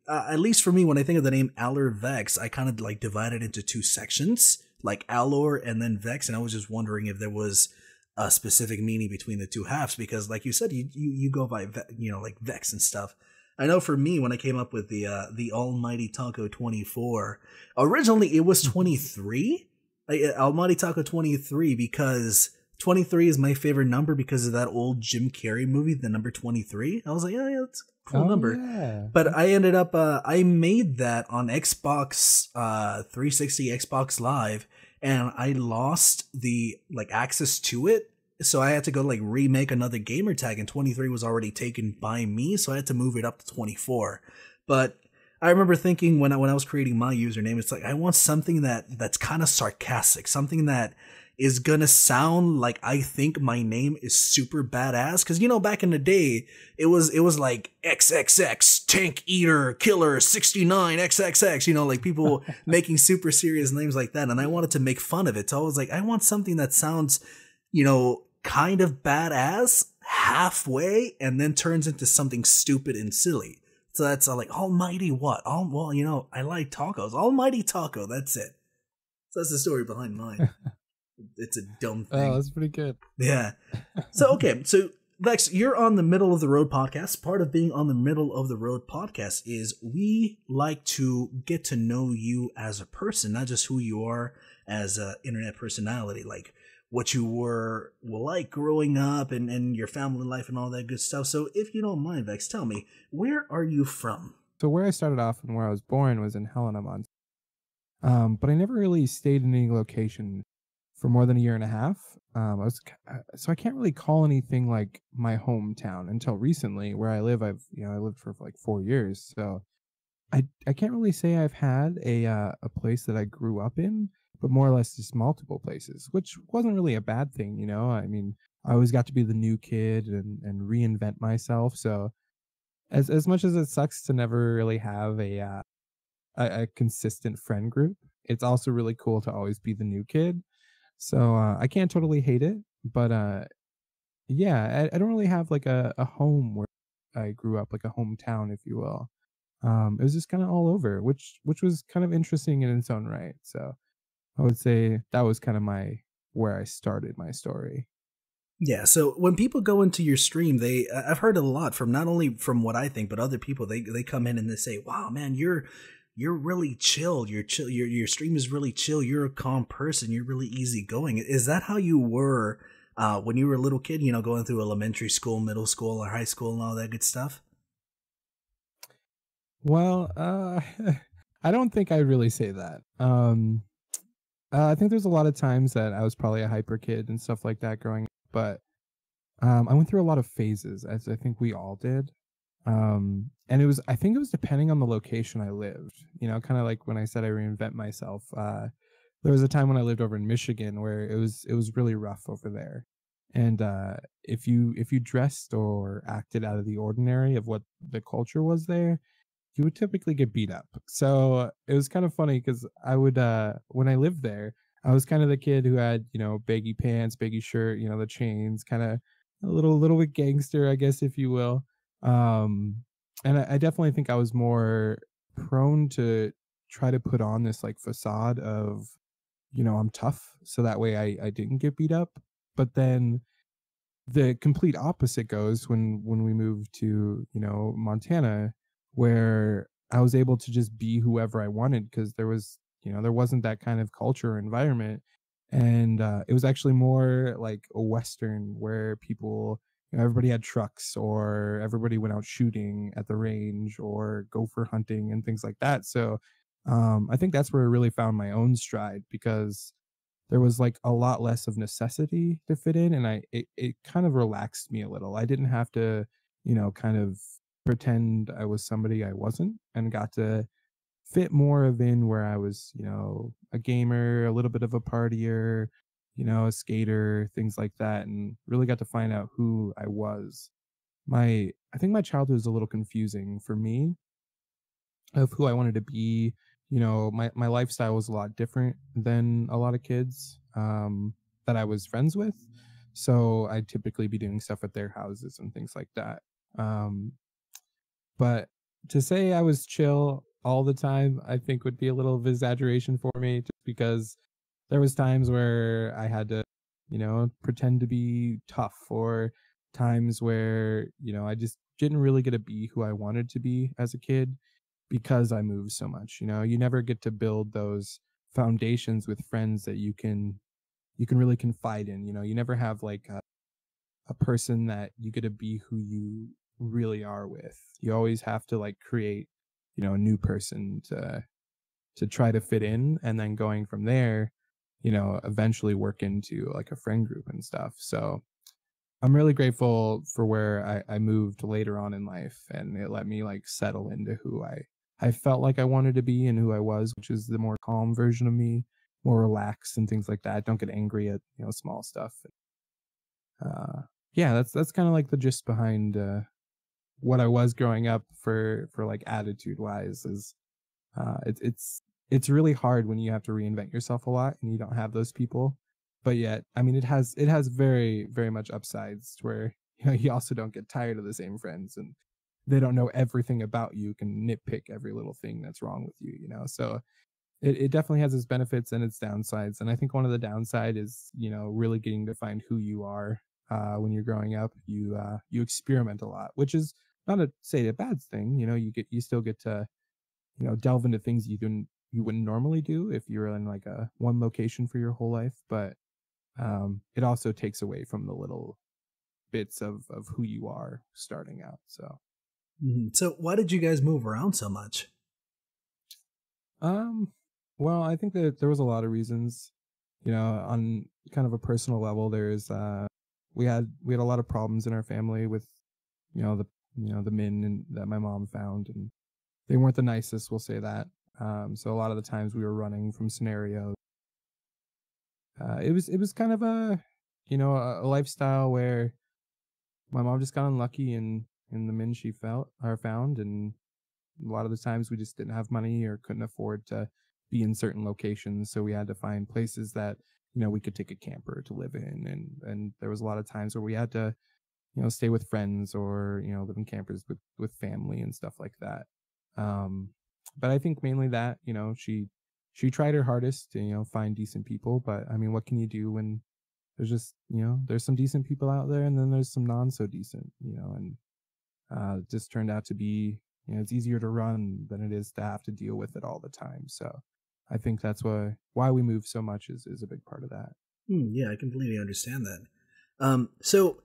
at least for me, when I think of the name Alorvex, I kind of like divide it into two sections, like Alor and then Vex, and I was just wondering if there was a specific meaning between the two halves, because like you said, you go by like Vex and stuff. I know for me, when I came up with the Almighty Taco 24, originally it was 23, Almighty Taco 23, because 23 is my favorite number because of that old Jim Carrey movie, the number 23. I was like, yeah, that's a cool number. Yeah. But I ended up, I made that on Xbox 360, Xbox Live, and I lost the access to it. So I had to go remake another gamer tag, and 23 was already taken by me, so I had to move it up to 24. But I remember thinking when I was creating my username, it's like I want something that's kind of sarcastic, something that is gonna sound like I think my name is super badass. Cause back in the day, it was like XXX, Tank Eater, Killer, 69, XXX, like people making super serious names like that. And I wanted to make fun of it. So I was like, I want something that sounds, kind of badass halfway and then turns into something stupid and silly. So that's like Almighty what? Well, I like tacos. Almighty Taco, that's it. So that's the story behind mine. It's a dumb thing. Oh, that's pretty good. Yeah. So, okay. So, Lex, you're on the Middle of the Road podcast. Part of being on the Middle of the Road podcast is we like to get to know you as a person, not just who you are as an internet personality, like what you were like growing up and your family life and all that good stuff. So, if you don't mind, Vex, tell me, where are you from? So where I started off and where I was born was in Helena, Montana. But I never really stayed in any location for more than a year and a half. So I can't really call anything like my hometown until recently. Where I live, I lived for like 4 years, so I can't really say I've had a place that I grew up in, but more or less just multiple places, which wasn't really a bad thing. I mean, I always got to be the new kid and reinvent myself. So as much as it sucks to never really have a consistent friend group, it's also really cool to always be the new kid. So I can't totally hate it, but yeah, I don't really have like a home where I grew up, like a hometown, if you will. It was just kind of all over, which was kind of interesting in its own right. So I would say that was kind of my where I started my story. Yeah, so when people go into your stream, I've heard a lot from not only from what I think, but other people. They come in and they say, "Wow, man, you're really chill. You're chill. Your stream is really chill. You're a calm person. You're really easygoing." Is that how you were when you were a little kid? Going through elementary school, middle school, or high school, and all that good stuff. Well, I don't think I'd really say that. I think there's a lot of times that I was probably a hyper kid and stuff like that growing up, but I went through a lot of phases, as I think we all did. And I think it was depending on the location I lived, kind of like when I said I reinvent myself. There was a time when I lived over in Michigan where it was really rough over there. And if you dressed or acted out of the ordinary of what the culture was there, you would typically get beat up. So it was kind of funny because I would when I lived there, I was kind of the kid who had, baggy pants, baggy shirt, the chains, kind of a little bit gangster, I guess, if you will. Um, and I definitely think I was more prone to try to put on this like facade of, I'm tough, so that way I didn't get beat up. But then the complete opposite goes when we moved to, Montana, where I was able to just be whoever I wanted because there wasn't that kind of culture or environment. And it was actually more like a Western where people, everybody had trucks, or everybody went out shooting at the range or gopher hunting and things like that. So I think that's where I really found my own stride, because there was like a lot less of necessity to fit in, and it kind of relaxed me a little. I didn't have to, kind of pretend I was somebody I wasn't, and got to fit more of in where I was, a gamer, a little bit of a partier, a skater, things like that, and really got to find out who I was. I think my childhood was a little confusing for me of who I wanted to be. My lifestyle was a lot different than a lot of kids that I was friends with. So I'd typically be doing stuff at their houses and things like that. Um, but to say I was chill all the time, I think would be a little of exaggeration for me, just because there was times where I had to, pretend to be tough, or times where, I just didn't really get to be who I wanted to be as a kid because I moved so much. You never get to build those foundations with friends that you can really confide in. You never have like a person that you get to be who you really are with. You always have to like create, a new person to try to fit in, and then going from there, eventually work into like a friend group and stuff. So I'm really grateful for where I moved later on in life, and it let me like settle into who I felt like I wanted to be and who I was, which is the more calm version of me, more relaxed and things like that. Don't get angry at, small stuff. Yeah, that's kind of like the gist behind what I was growing up for like attitude wise. Is it's really hard when you have to reinvent yourself a lot and you don't have those people. But yet, I mean, it has very very much upsides to where you also don't get tired of the same friends, and they don't know everything about you, can nitpick every little thing that's wrong with you. So it definitely has its benefits and its downsides. And I think one of the downside is, really getting to find who you are when you're growing up. You experiment a lot, which is not to say a bad thing. You still get to, delve into things you wouldn't normally do if you're in like a one location for your whole life. But it also takes away from the little bits of who you are starting out. So So why did you guys move around so much? Um, well, I think that there was a lot of reasons. On kind of a personal level, there's we had a lot of problems in our family with, the the men that my mom found, and they weren't the nicest, we'll say that. So a lot of the times we were running from scenarios. It was kind of a lifestyle where my mom just got unlucky in the men she felt or found, and a lot of the times we just didn't have money or couldn't afford to be in certain locations, so we had to find places that, we could take a camper to live in, and there was a lot of times where we had to, stay with friends, or live in campers with family and stuff like that. um but I think mainly that, she tried her hardest to, find decent people, but I mean, what can you do when there's just, there's some decent people out there, and then there's some non so decent, and it just turned out to be, it's easier to run than it is to have to deal with it all the time. So I think that's why we move so much is a big part of that. Yeah, I completely understand that. So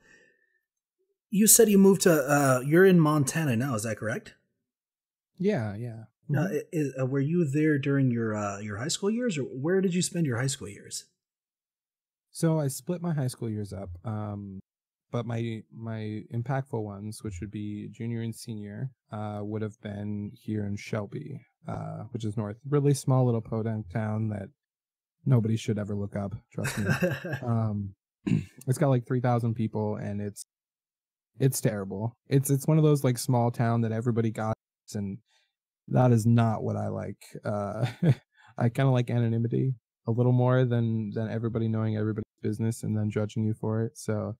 you said you moved to you're in Montana now, is that correct? Yeah, yeah. Mhm. Were you there during your high school years, or where did you spend your high school years? So I split my high school years up. But my impactful ones, which would be junior and senior, would have been here in Shelby, which is north. Really small little podunk town that nobody should ever look up. Trust me. Um, it's got like 3,000 people, and it's terrible. It's one of those like small town that everybody got, and that is not what I like. I kind of like anonymity a little more than everybody knowing everybody's business and then judging you for it. So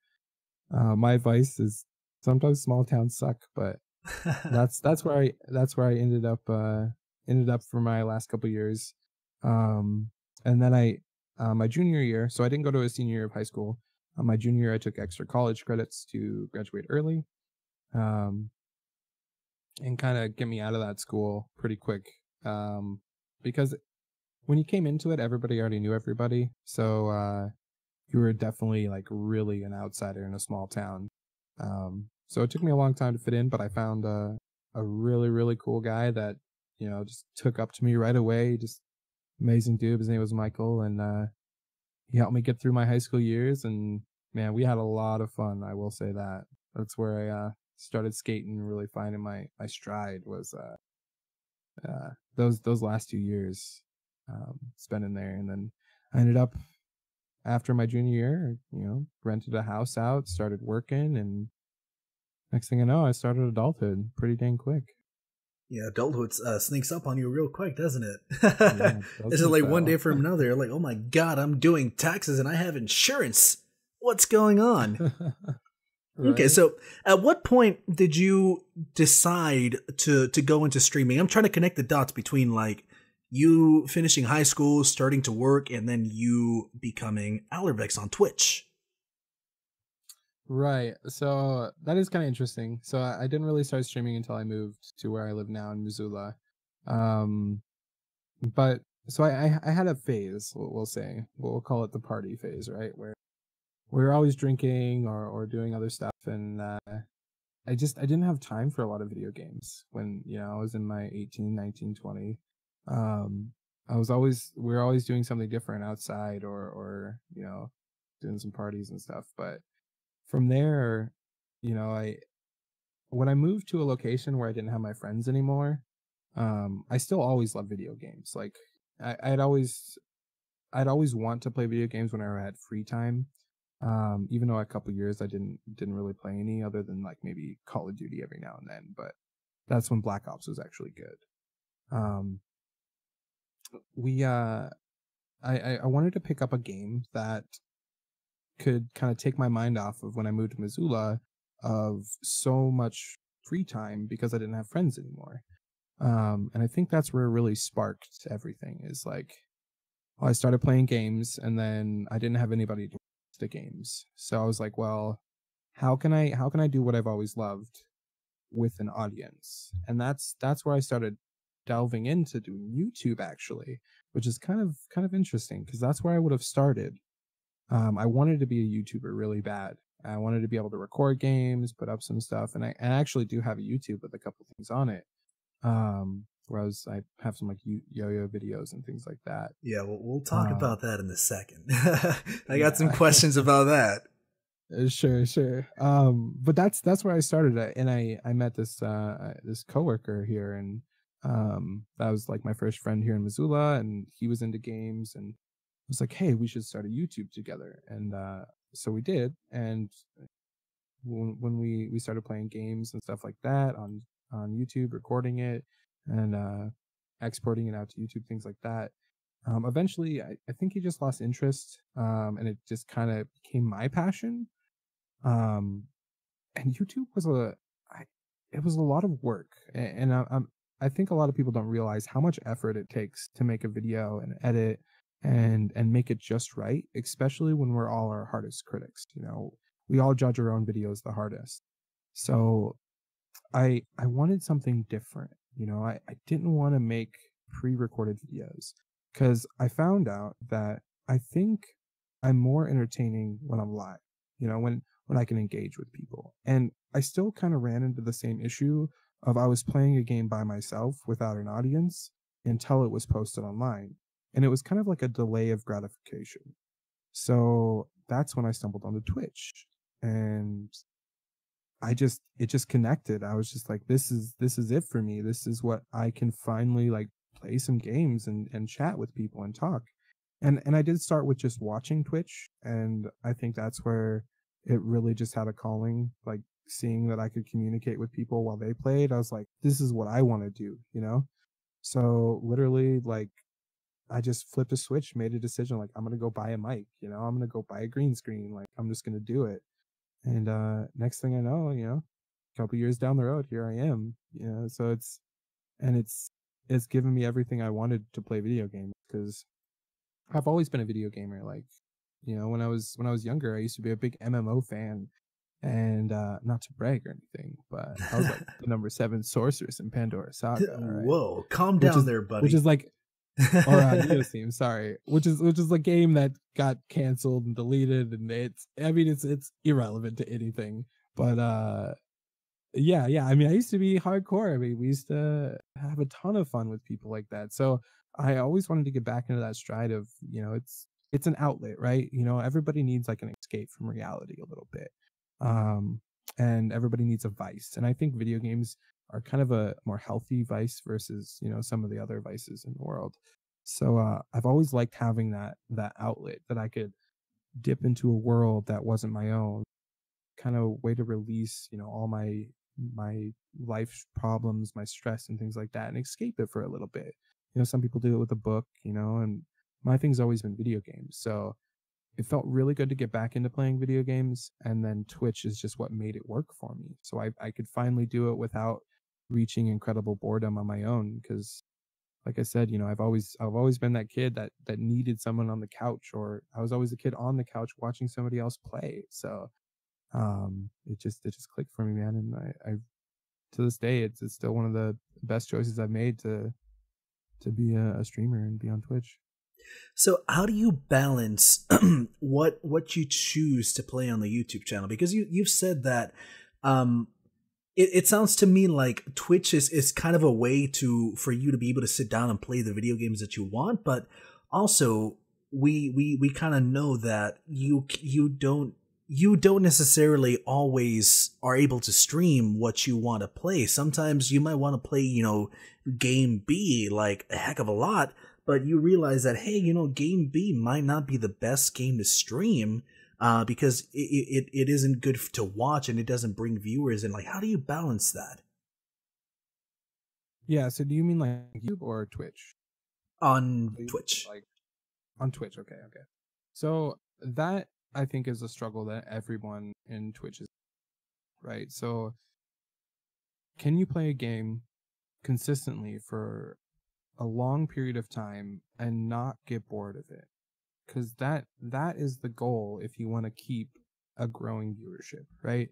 my advice is, sometimes small towns suck, but that's where I ended up for my last couple years. Um, and then my junior year, so I didn't go to a senior year of high school. My junior year, I took extra college credits to graduate early, um, and kind of get me out of that school pretty quick. Because when you came into it, everybody already knew everybody, so you were definitely like really an outsider in a small town. So it took me a long time to fit in, but I found a really, really cool guy that, just took up to me right away. Just amazing dude. His name was Michael, and he helped me get through my high school years. And man, we had a lot of fun. I will say that. That's where I started skating and really finding my stride was those last 2 years spending there. And then I ended up after my junior year, rented a house out, started working, and next thing I know, I started adulthood pretty dang quick. Yeah, adulthood sneaks up on you real quick, doesn't it? Yeah, It's just like one day from another, you're like, oh my God, I'm doing taxes and I have insurance. What's going on? Right? Okay, so at what point did you decide to go into streaming? I'm trying to connect the dots between like you finishing high school, starting to work, and then you becoming Alorvex on Twitch. Right. So that is kind of interesting. So I didn't really start streaming until I moved to where I live now in Missoula. Um, but so I had a phase, we'll say, we'll call it the party phase, right? Where we were always drinking or doing other stuff. And I didn't have time for a lot of video games when, I was in my 18, 19, 20. Um, we were always doing something different outside or, doing some parties and stuff. But from there, I when I moved to a location where I didn't have my friends anymore, I still always loved video games. Like I'd always want to play video games whenever I had free time. Even though a couple years I didn't really play any other than like maybe Call of Duty every now and then, but that's when Black Ops was actually good. Um, we I wanted to pick up a game that could kind of take my mind off of when I moved to Missoula of so much free time because I didn't have friends anymore. And I think that's where it really sparked everything is like, I started playing games and then I didn't have anybody to play the games. So I was like, well, how can I do what I've always loved with an audience? And that's where I started delving into doing YouTube actually, which is kind of interesting because that's where I would have started. I wanted to be a YouTuber really bad. I wanted to be able to record games, put up some stuff, and I actually do have a YouTube with a couple things on it. Whereas I have some like yo-yo videos and things like that. Yeah, we'll talk Um, about that in a second. I got some yeah, questions about that. sure. But that's where I started at, and I met this coworker here, and that was like my first friend here in Missoula, and he was into games, and was like, hey, we should start a YouTube together. And so we did. And when we started playing games and stuff like that on YouTube, recording it and exporting it out to YouTube, things like that. Eventually, I think he just lost interest, and it just kind of became my passion. Um, and YouTube was it was a lot of work, and I think a lot of people don't realize how much effort it takes to make a video and edit and make it just right, especially when we're all our hardest critics. We all judge our own videos the hardest. So I wanted something different. I didn't want to make pre-recorded videos because I found out that I think I'm more entertaining when I'm live, when I can engage with people. And I still kind of ran into the same issue of I was playing a game by myself without an audience until it was posted online. And it was kind of like a delay of gratification. So that's when I stumbled onto Twitch. And it just connected. I was just like, this is it for me. This is what I can finally like play some games and chat with people and talk. And I did start with just watching Twitch, and I think that's where it really just had a calling, like seeing that I could communicate with people while they played. I was like, this is what I want to do. So literally like I just flipped a switch, made a decision like I'm gonna go buy a mic, I'm gonna go buy a green screen, like I'm just gonna do it. And next thing I know, a couple years down the road, here I am. So it's given me everything I wanted to play video games because I've always been a video gamer. Like, when I was younger, I used to be a big MMO fan, and not to brag or anything, but I was like the number 7 sorceress in Pandora Saga. All right, Whoa, calm which down is there, buddy. which is like or Neosym, sorry, which is a game that got canceled and deleted, and it's irrelevant to anything. But yeah. I mean, I used to be hardcore. I mean, we used to have a ton of fun with people like that. So I always wanted to get back into that stride of, it's an outlet, right? Everybody needs like an escape from reality a little bit. Um, and everybody needs a vice. And I think video games are kind of a more healthy vice versus, some of the other vices in the world. So I've always liked having that outlet that I could dip into a world that wasn't my own, kind of way to release, all my life problems, my stress and things like that, and escape it for a little bit. Some people do it with a book, and my thing's always been video games. So it felt really good to get back into playing video games, and then Twitch is just what made it work for me. So I could finally do it without reaching incredible boredom on my own, because like I said, I've always been that kid that needed someone on the couch, or I was always a kid on the couch watching somebody else play. So it just clicked for me, man. And I to this day, it's still one of the best choices I've made to be a streamer and be on Twitch. So how do you balance what you choose to play on the YouTube channel? Because you've said that it sounds to me like Twitch is kind of a way for you to be able to sit down and play the video games that you want, but also we kind of know that you don't necessarily always are able to stream what you want to play. Sometimes you might want to play, game B like a heck of a lot, but you realize that, hey, game B might not be the best game to stream because it isn't good to watch and it doesn't bring viewers in. Like, how do you balance that? Yeah. So do you mean like YouTube or Twitch? On Twitch. Like on Twitch. Okay. Okay. So that I think is a struggle that everyone in Twitch is, right? So can you play a game consistently for a long period of time and not get bored of it? Because that is the goal if you want to keep a growing viewership, right?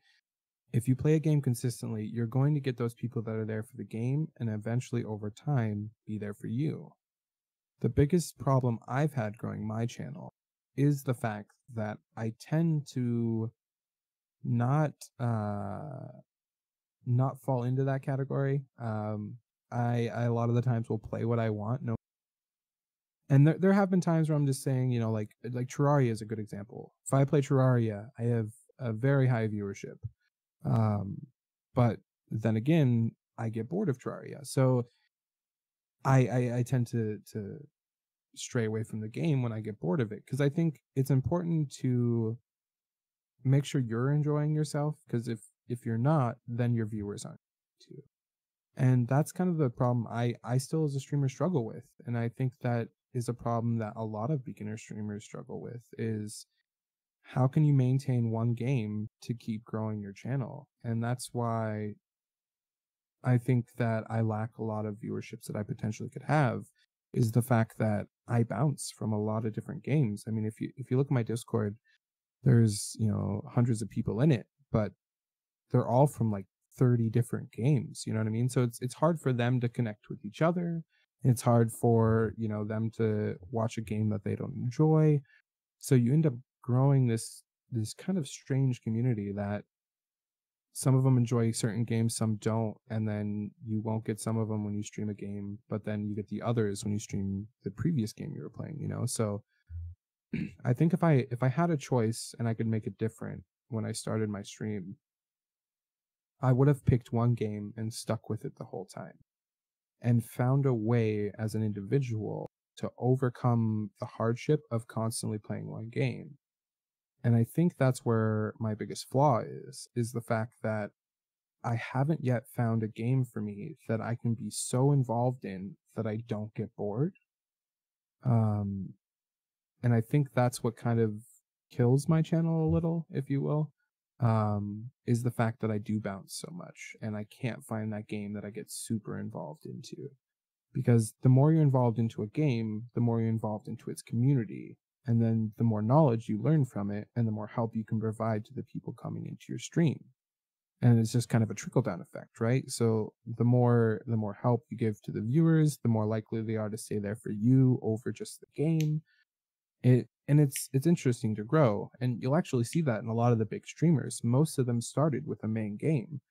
If you play a game consistently, you're going to get those people that are there for the game and eventually over time be there for you. The biggest problem I've had growing my channel is the fact that I tend to not not fall into that category. I a lot of the times will play what I want. No, and there have been times where I'm just saying, like Terraria is a good example. If I play Terraria, I have a very high viewership. Um, but then again, I get bored of Terraria, so I tend to stray away from the game when I get bored of it, because I think it's important to make sure you're enjoying yourself, because if you're not, then your viewers aren't too. And that's kind of the problem I still as a streamer struggle with. And I think that is a problem that a lot of beginner streamers struggle with, is how can you maintain one game to keep growing your channel? And that's why I think that I lack a lot of viewerships that I potentially could have, is the fact that I bounce from a lot of different games. I mean, if you look at my Discord, there's, hundreds of people in it, but they're all from like 30 different games, you know what I mean? So it's hard for them to connect with each other. It's hard for, them to watch a game that they don't enjoy. So you end up growing this kind of strange community that some of them enjoy certain games, some don't, and then you won't get some of them when you stream a game, but then you get the others when you stream the previous game you were playing. So I think if I had a choice and I could make it different when I started my stream, I would have picked one game and stuck with it the whole time, and found a way as an individual to overcome the hardship of constantly playing one game. And I think that's where my biggest flaw is the fact that I haven't yet found a game for me that I can be so involved in that I don't get bored. Um, and I think that's what kind of kills my channel a little, if you will, is the fact that I do bounce so much and I can't find that game that I get super involved into. Because the more you're involved into a game, the more you're involved into its community, and then the more knowledge you learn from it, and the more help you can provide to the people coming into your stream. And it's just kind of a trickle down effect, right? So the more help you give to the viewers, the more likely they are to stay there for you over just the game. and it's interesting to grow, and you'll actually see that in a lot of the big streamers. Most of them started with a main game,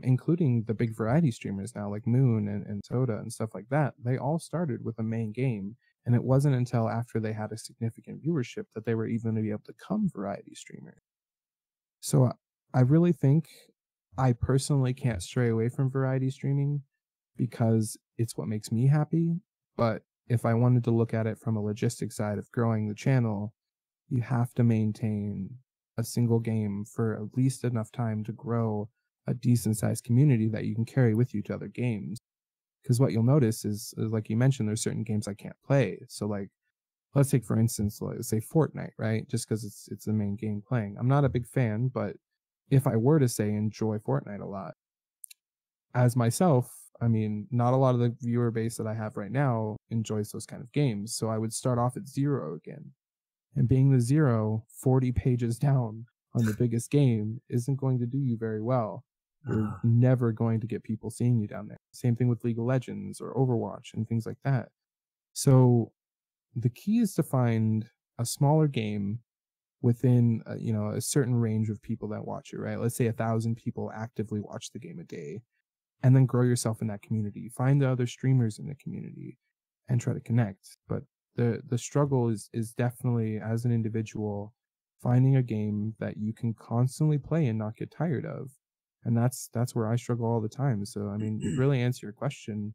including the big variety streamers now, like Moon and Soda and stuff like that. They all started with a main game, and it wasn't until after they had a significant viewership that they were even to be able to become variety streamers. So I really think I personally can't stray away from variety streaming because it's what makes me happy. But if I wanted to look at it from a logistic side of growing the channel, you have to maintain a single game for at least enough time to grow a decent sized community that you can carry with you to other games. Because what you'll notice is, like you mentioned, there's certain games I can't play. So, like, let's take for instance, let's say Fortnite, right? Just because it's the main game playing. I'm not a big fan, but if I were to say enjoy Fortnite a lot, as myself, I mean, not a lot of the viewer base that I have right now enjoys those kind of games. So I would start off at zero again. And being the zero, 40 pages down on the biggest game isn't going to do you very well. You're never going to get people seeing you down there. Same thing with League of Legends or Overwatch and things like that. So the key is to find a smaller game within a certain range of people that watch it, right? Let's say 1,000 people actively watch the game a day, and then grow yourself in that community. Find the other streamers in the community and try to connect. But the struggle is definitely, as an individual, finding a game that you can constantly play and not get tired of. And that's where I struggle all the time. So I mean, to really answer your question,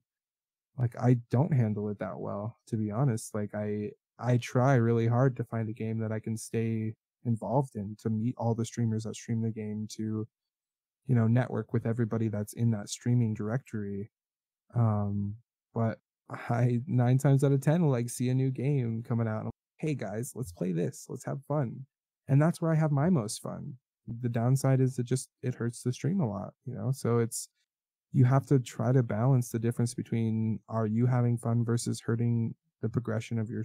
like, I don't handle it that well, to be honest. Like, I try really hard to find a game that I can stay involved in, to meet all the streamers that stream the game, to network with everybody that's in that streaming directory. Um, but I 9 times out of 10 will like see a new game coming out and I'm like, hey guys, let's play this. Let's have fun. And that's where I have my most fun. The downside is it hurts the stream a lot. So you have to try to balance the difference between, are you having fun versus hurting the progression of your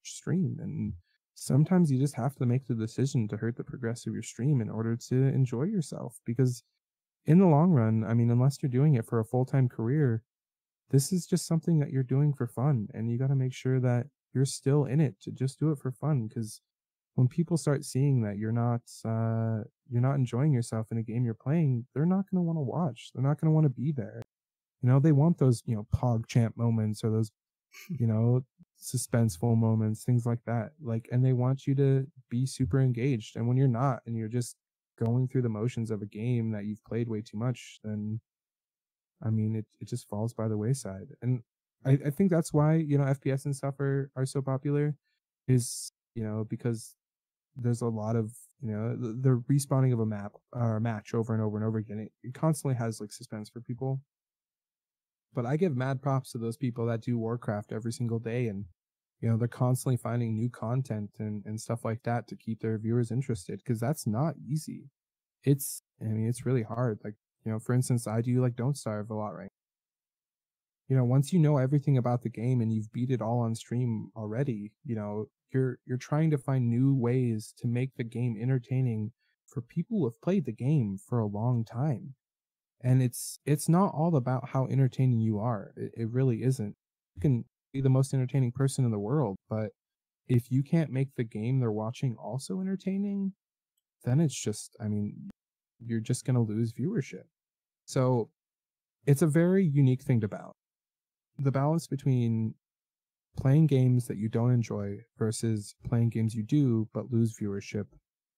stream. And sometimes you just have to make the decision to hurt the progress of your stream in order to enjoy yourself, because in the long run, I mean, unless you're doing it for a full-time career, this is just something that you're doing for fun, and you got to make sure that you're still in it to just do it for fun. Because when people start seeing that you're not enjoying yourself in a game you're playing, they're not going to want to watch. They're not going to want to be there. They want those pog champ moments, or those you know suspenseful moments, things like that. Like, and they want you to be super engaged. And when you're not, and you're just going through the motions of a game that you've played way too much, then I mean, it just falls by the wayside. And I think that's why FPS and stuff are so popular, is because there's a lot of the respawning of a map or a match over and over and over again. It constantly has like suspense for people. But I give mad props to those people that do Warcraft every single day, and they're constantly finding new content and stuff like that to keep their viewers interested, because that's not easy. It's really hard. Like, for instance, I do like Don't Starve a lot, right? Once you know everything about the game and you've beat it all on stream already, you're trying to find new ways to make the game entertaining for people who have played the game for a long time. And it's not all about how entertaining you are. It really isn't. You can be the most entertaining person in the world, but if you can't make the game they're watching also entertaining, then it's just, I mean, you're just going to lose viewership. So it's a very unique thing to balance. The balance between playing games that you don't enjoy versus playing games you do but lose viewership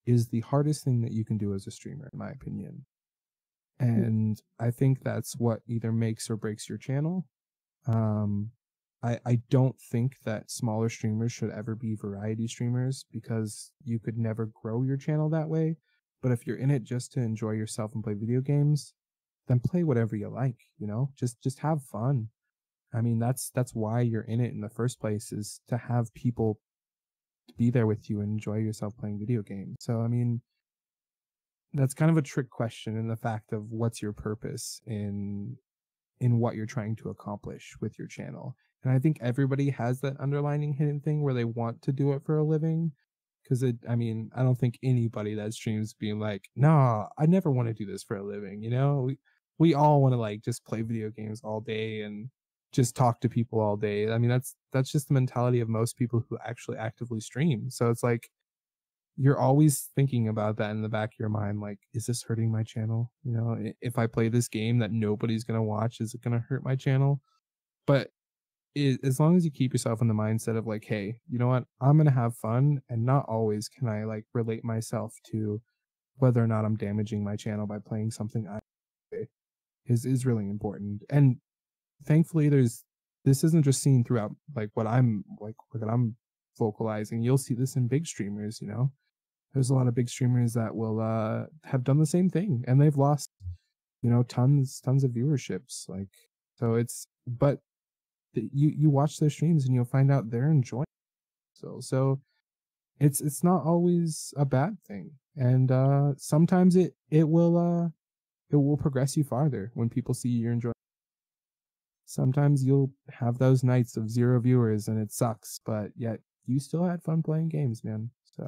is the hardest thing that you can do as a streamer, in my opinion. And I think that's what either makes or breaks your channel. I don't think that smaller streamers should ever be variety streamers, because you could never grow your channel that way. But if you're in it just to enjoy yourself and play video games, then play whatever you like, just have fun. I mean, that's why you're in it in the first place, is to have people be there with you and enjoy yourself playing video games. So, I mean, that's kind of a trick question, in the fact of what's your purpose in what you're trying to accomplish with your channel. And I think everybody has that underlining hidden thing where they want to do it for a living. Because I mean, I don't think anybody that streams being like, nah, I never want to do this for a living. We all want to like just play video games all day and just talk to people all day. I mean, that's just the mentality of most people who actually actively stream. So it's like you're always thinking about that in the back of your mind, like, is this hurting my channel? You know, if I play this game that nobody's gonna watch, is it gonna hurt my channel? But as long as you keep yourself in the mindset of like, hey, you know what, I'm gonna have fun, and not always can I like relate myself to whether or not I'm damaging my channel by playing something I is really important. And thankfully, this isn't just seen throughout like what I'm vocalizing. You'll see this in big streamers. You know, there's a lot of big streamers that will have done the same thing, and they've lost, you know, tons of viewerships. Like, so it's but you watch their streams and you'll find out they're enjoying it. So it's not always a bad thing, and sometimes it will progress you farther when people see you're enjoying. Sometimes you'll have those nights of 0 viewers and it sucks, but yet you still had fun playing games, man. So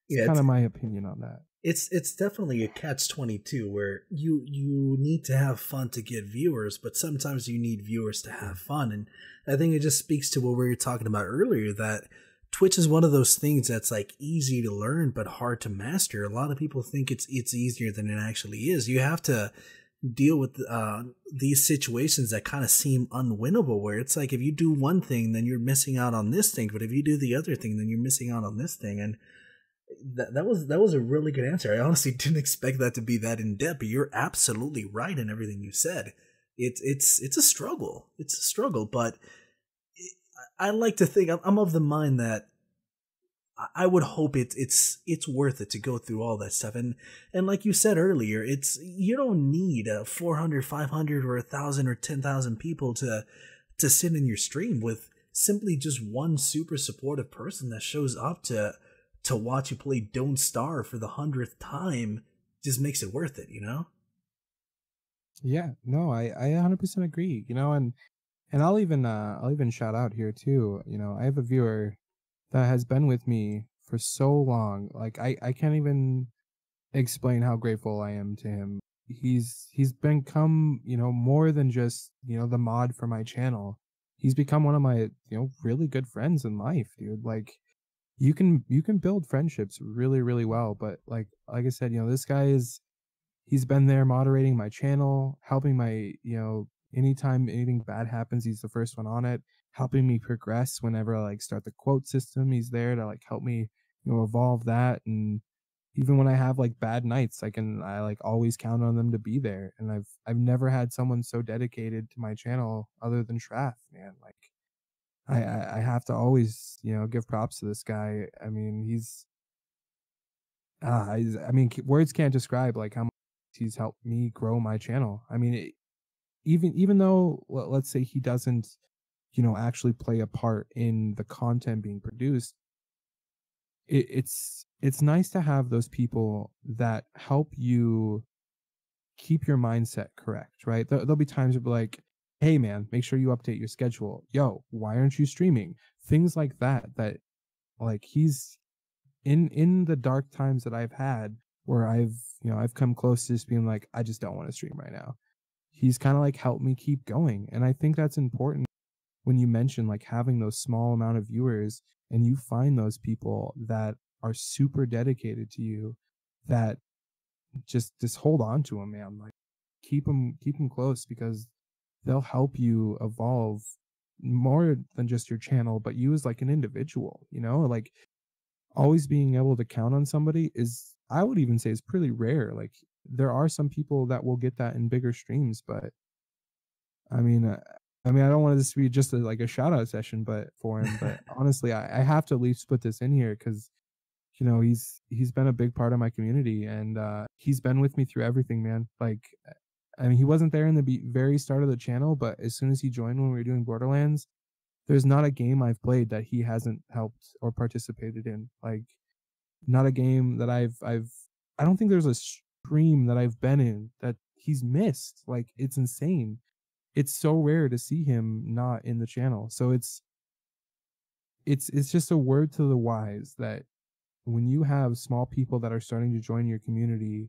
it's Yeah, kind of my opinion on that. it's definitely a catch-22 where you need to have fun to get viewers, but sometimes you need viewers to have fun. And I think it just speaks to what we were talking about earlier, that Twitch is one of those things that's like easy to learn but hard to master. A lot of people think it's easier than it actually is. You have to deal with these situations that kind of seem unwinnable, where it's like if you do one thing, then you're missing out on this thing, but if you do the other thing, then you're missing out on this thing. And that was a really good answer. I honestly didn't expect that to be that in depth, but you're absolutely right in everything you said. It's a struggle. It's a struggle, but I like to think I'm of the mind that I would hope it's worth it to go through all that stuff. And like you said earlier, you don't need 400, 500, or 1,000 or 10,000 people to sit in your stream. With simply just one super supportive person that shows up to watch you play Don't Starve for the 100th time just makes it worth it, you know? Yeah, no, I 100% agree. You know, and I'll even shout out here too. You know, I have a viewer that has been with me for so long. Like I can't even explain how grateful I am to him. He's become, you know, more than just, you know, the mod for my channel. He's become one of my, you know, really good friends in life, dude. Like you can build friendships really, really well. But like I said, you know, this guy he's been there moderating my channel, helping my, you know, anytime anything bad happens, he's the first one on it, helping me progress whenever I like start the quote system. He's there to like help me, you know, evolve that. And even when I have like bad nights, I like always count on them to be there. And I've never had someone so dedicated to my channel other than Shraff, man. Like I have to always, you know, give props to this guy. I mean, I mean, words can't describe like how much he's helped me grow my channel. I mean, even though let's say he doesn't, you know, actually play a part in the content being produced, it's nice to have those people that help you keep your mindset correct, right? There'll be times where be like, hey man, make sure you update your schedule. Yo, why aren't you streaming? Things like that. That like he's in the dark times that I've had where I've come close to just being like, I just don't want to stream right now. He's kind of like helped me keep going. And I think that's important when you mention like having those small amount of viewers and you find those people that are super dedicated to you, that just hold on to them, man. Like keep them close, because they'll help you evolve more than just your channel, but you as like an individual, you know, like always being able to count on somebody is, I would even say, is pretty rare. Like there are some people that will get that in bigger streams, but I mean, I don't want this to be just like a shout out session, but for him, but honestly, I have to at least put this in here because you know he's been a big part of my community, and he's been with me through everything, man. Like, I mean, he wasn't there in the very start of the channel, but as soon as he joined when we were doing Borderlands, there's not a game I've played that he hasn't helped or participated in. Like, not a game that I don't think there's a stream that I've been in that he's missed. Like, it's insane. It's so rare to see him not in the channel. So it's just a word to the wise that when you have small people that are starting to join your community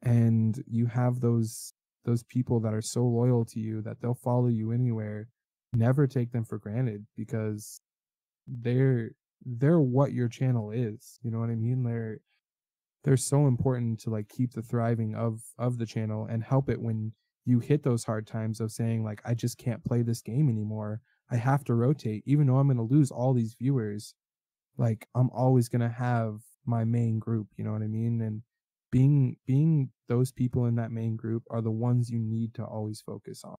and you have those those people that are so loyal to you that they'll follow you anywhere, never take them for granted, because they're they're what your channel is. You know what I mean? They're so important to like keep the thriving of the channel and help it when you hit those hard times of saying like, I just can't play this game anymore. I have to rotate, even though I'm going to lose all these viewers. Like, I'm always going to have my main group, you know what I mean? And being those people in that main group are the ones you need to always focus on,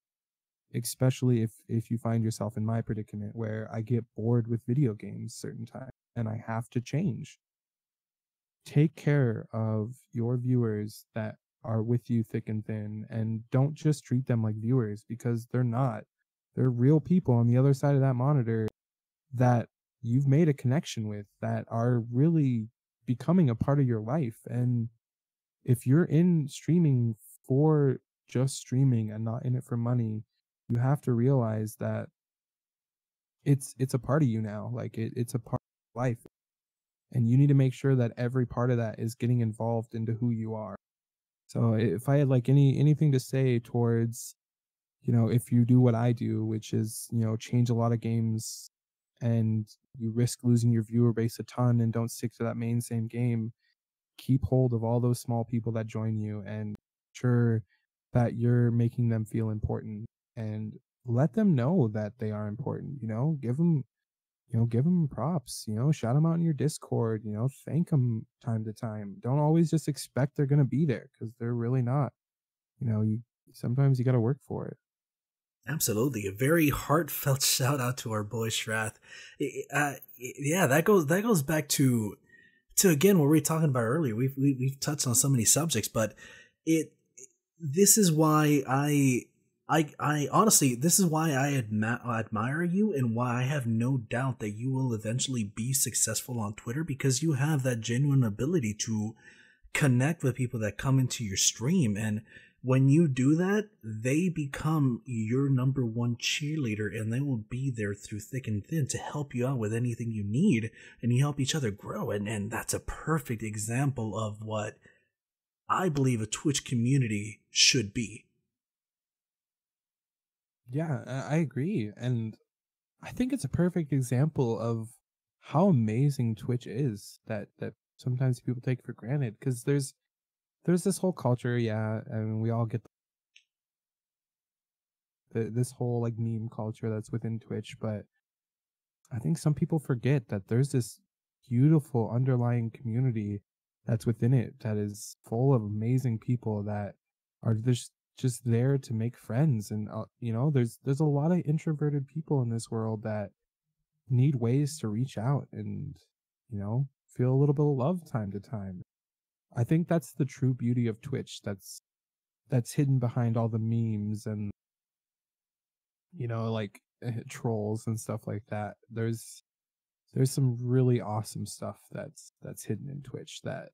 especially if you find yourself in my predicament where I get bored with video games certain times and I have to change. Take care of your viewers that are with you thick and thin, and don't just treat them like viewers, because they're not. They're real people on the other side of that monitor that you've made a connection with, that are really becoming a part of your life. And if you're in streaming for just streaming and not in it for money, you have to realize that it's a part of you now. Like, it's a part of life, and you need to make sure that every part of that is getting involved into who you are. So if I had like anything to say towards, if you do what I do, which is, change a lot of games, and you risk losing your viewer base a ton and don't stick to that main same game, keep hold of all those small people that join you and sure that you're making them feel important, and let them know that they are important. Give them props, shout them out in your Discord, thank them time to time. Don't always just expect they're going to be there, because they're really not. You sometimes you got to work for it. Absolutely, a very heartfelt shout out to our boy Shrath. Yeah, that goes back to again what we were talking about earlier. We've touched on so many subjects, but this is why I honestly, this is why I admire you, and why I have no doubt that you will eventually be successful on Twitter, because you have that genuine ability to connect with people that come into your stream. And when you do that, they become your number one cheerleader, and they will be there through thick and thin to help you out with anything you need, and you help each other grow. And that's a perfect example of what I believe a Twitch community should be. Yeah, I agree. And I think it's a perfect example of how amazing Twitch is, that sometimes people take for granted, because there's this whole culture, yeah, and we all get this whole like meme culture that's within Twitch, but I think some people forget that there's this beautiful underlying community that's within it, that is full of amazing people that are just there to make friends. And there's a lot of introverted people in this world that need ways to reach out and feel a little bit of love time to time. I think that's the true beauty of Twitch, that's hidden behind all the memes and like trolls and stuff like that. There's some really awesome stuff that's hidden in Twitch that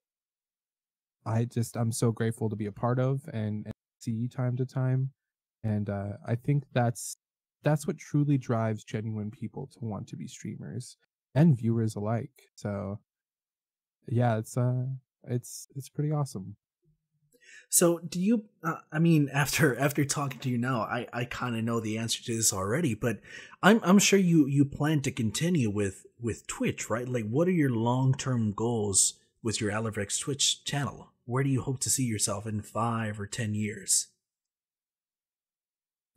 I'm so grateful to be a part of and see time to time. And I think that's what truly drives genuine people to want to be streamers and viewers alike. So yeah, it's pretty awesome. So do you, I mean, after talking to you now, I kind of know the answer to this already, but I'm sure you plan to continue with Twitch, right? Like, what are your long-term goals with your Alorvex Twitch channel? Where do you hope to see yourself in 5 or 10 years?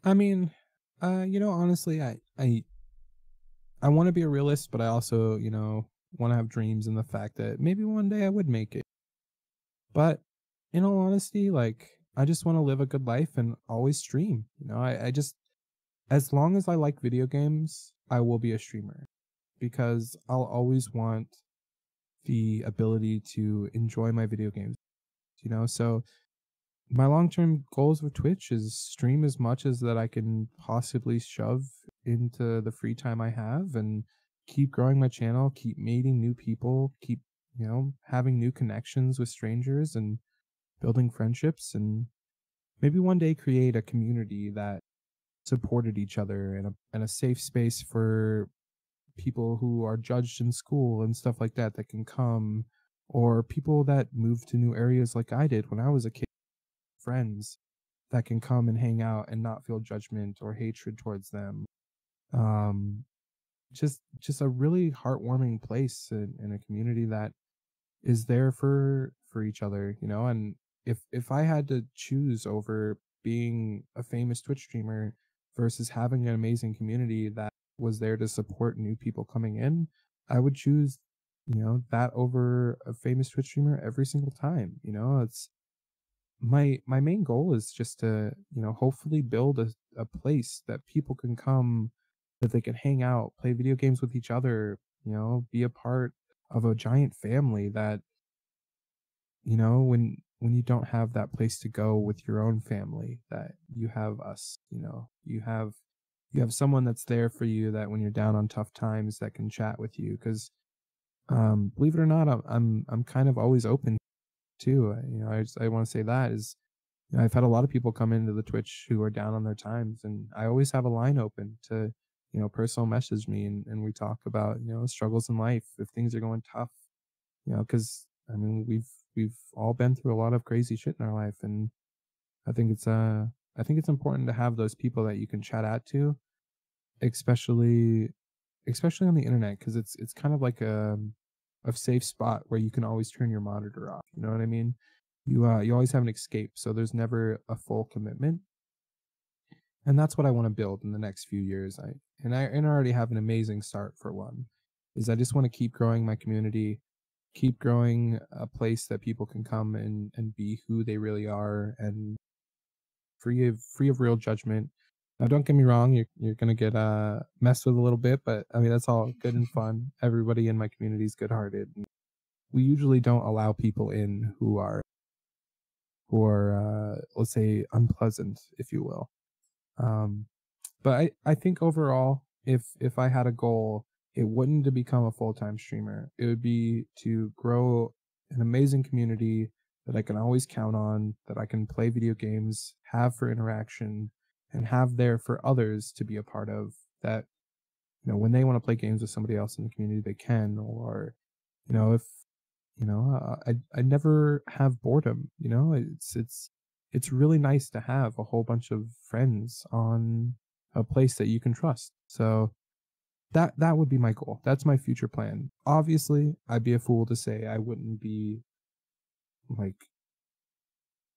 I mean, honestly, I want to be a realist, but I also, want to have dreams in the fact that maybe one day I would make it. But in all honesty, like, I just want to live a good life and always stream. I just, as long as I like video games, I will be a streamer, because I'll always want the ability to enjoy my video games, So my long-term goals with Twitch is stream as much as that I can possibly shove into the free time I have, and keep growing my channel, keep meeting new people, keep, having new connections with strangers and building friendships, and maybe one day create a community that supported each other, and a safe space for people who are judged in school and stuff like that can come, or people that move to new areas like I did when I was a kid, friends that can come and hang out and not feel judgment or hatred towards them. Um, just a really heartwarming place in a community that is there for each other, you know. And if I had to choose over being a famous Twitch streamer versus having an amazing community that was there to support new people coming in, I would choose, you know, that over a famous Twitch streamer every single time. You know, it's my main goal is just to, you know, hopefully build a place that people can come, that they can hang out, play video games with each other, you know, be a part of a giant family that, you know, when you don't have that place to go with your own family, that you have us, you know, you have someone that's there for you, that when you're down on tough times, that can chat with you. Because believe it or not, I'm kind of always open too. You know, I want to say that is, you know, I've had a lot of people come into the Twitch who are down on their times, and I always have a line open to, you know, personal message me, and we talk about, you know, struggles in life if things are going tough, you know, because I mean we've all been through a lot of crazy shit in our life, and I think it's I think it's important to have those people that you can chat at to, especially especially on the internet, because it's kind of like a safe spot where you can always turn your monitor off. You know what I mean? You always have an escape, so there's never a full commitment, and that's what I want to build in the next few years. I already have an amazing start for one. Is I just want to keep growing my community, keep growing a place that people can come and be who they really are, and free of real judgment. Now, don't get me wrong, you're gonna get messed with a little bit, but I mean that's all good and fun. Everybody in my community is good hearted. We usually don't allow people in who are let's say unpleasant, if you will. Um, but I think overall, if I had a goal, it wouldn't to become a full-time streamer. It would be to grow an amazing community that I can always count on, that I can play video games, have for interaction, and have there for others to be a part of. That, you know, when they want to play games with somebody else in the community, they can. Or, you know, if, you know, I never have boredom. You know, it's really nice to have a whole bunch of friends on a place that you can trust. So that would be my goal. That's my future plan. Obviously, I'd be a fool to say I wouldn't be like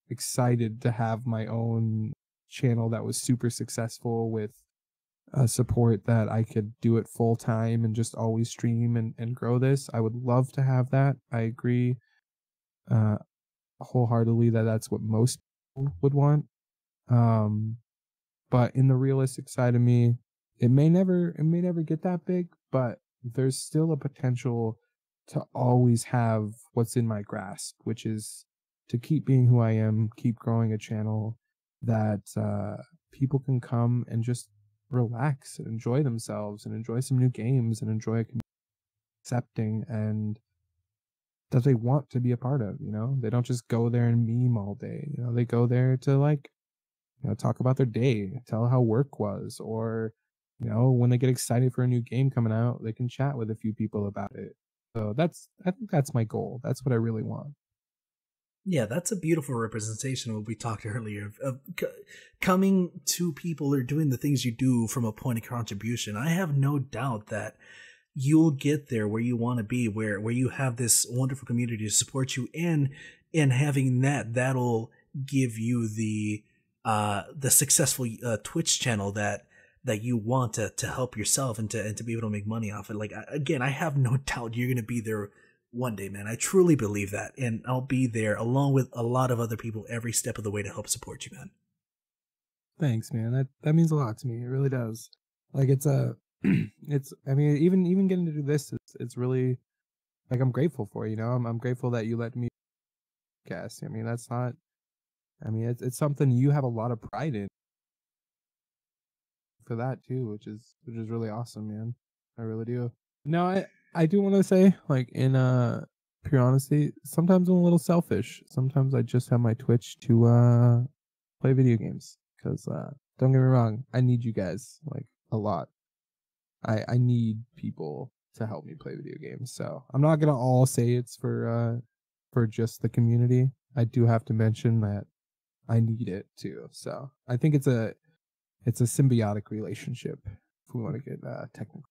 excited to have my own channel that was super successful with support, that I could do it full time and just always stream and grow this. I would love to have that. I agree uh, wholeheartedly that that's what most people would want. Um, but in the realistic side of me, it may never get that big, but there's still a potential to always have what's in my grasp, which is to keep being who I am, keep growing a channel that people can come and just relax and enjoy themselves and enjoy some new games and enjoy accepting, and that they want to be a part of. You know, they don't just go there and meme all day. You know, they go there to, like, you know, talk about their day, tell how work was, or, you know, when they get excited for a new game coming out, they can chat with a few people about it. So I think that's my goal. That's what I really want. Yeah, that's a beautiful representation of what we talked earlier of coming to people or doing the things you do from a point of contribution. I have no doubt that you'll get there where you want to be, where you have this wonderful community to support you, and having that'll give you the successful Twitch channel that you want to help yourself and to be able to make money off it. Like, again, I have no doubt you're going to be there one day, man. I truly believe that, and I'll be there along with a lot of other people every step of the way to help support you, man. Thanks, man. That means a lot to me. It really does. Like, it's a it's, I mean, even getting to do this, it's really, like, I'm grateful for, you know. I'm grateful that you let me guess. I mean, that's not, I mean, it's something you have a lot of pride in for that too, which is really awesome, man. I really do. No, I do want to say, like, in pure honesty, sometimes I'm a little selfish. Sometimes I just have my Twitch to play video games, because don't get me wrong, I need you guys, like, a lot. I need people to help me play video games. So I'm not gonna all say it's for just the community. I do have to mention that I need it too. So I think it's a symbiotic relationship if we want to get technical.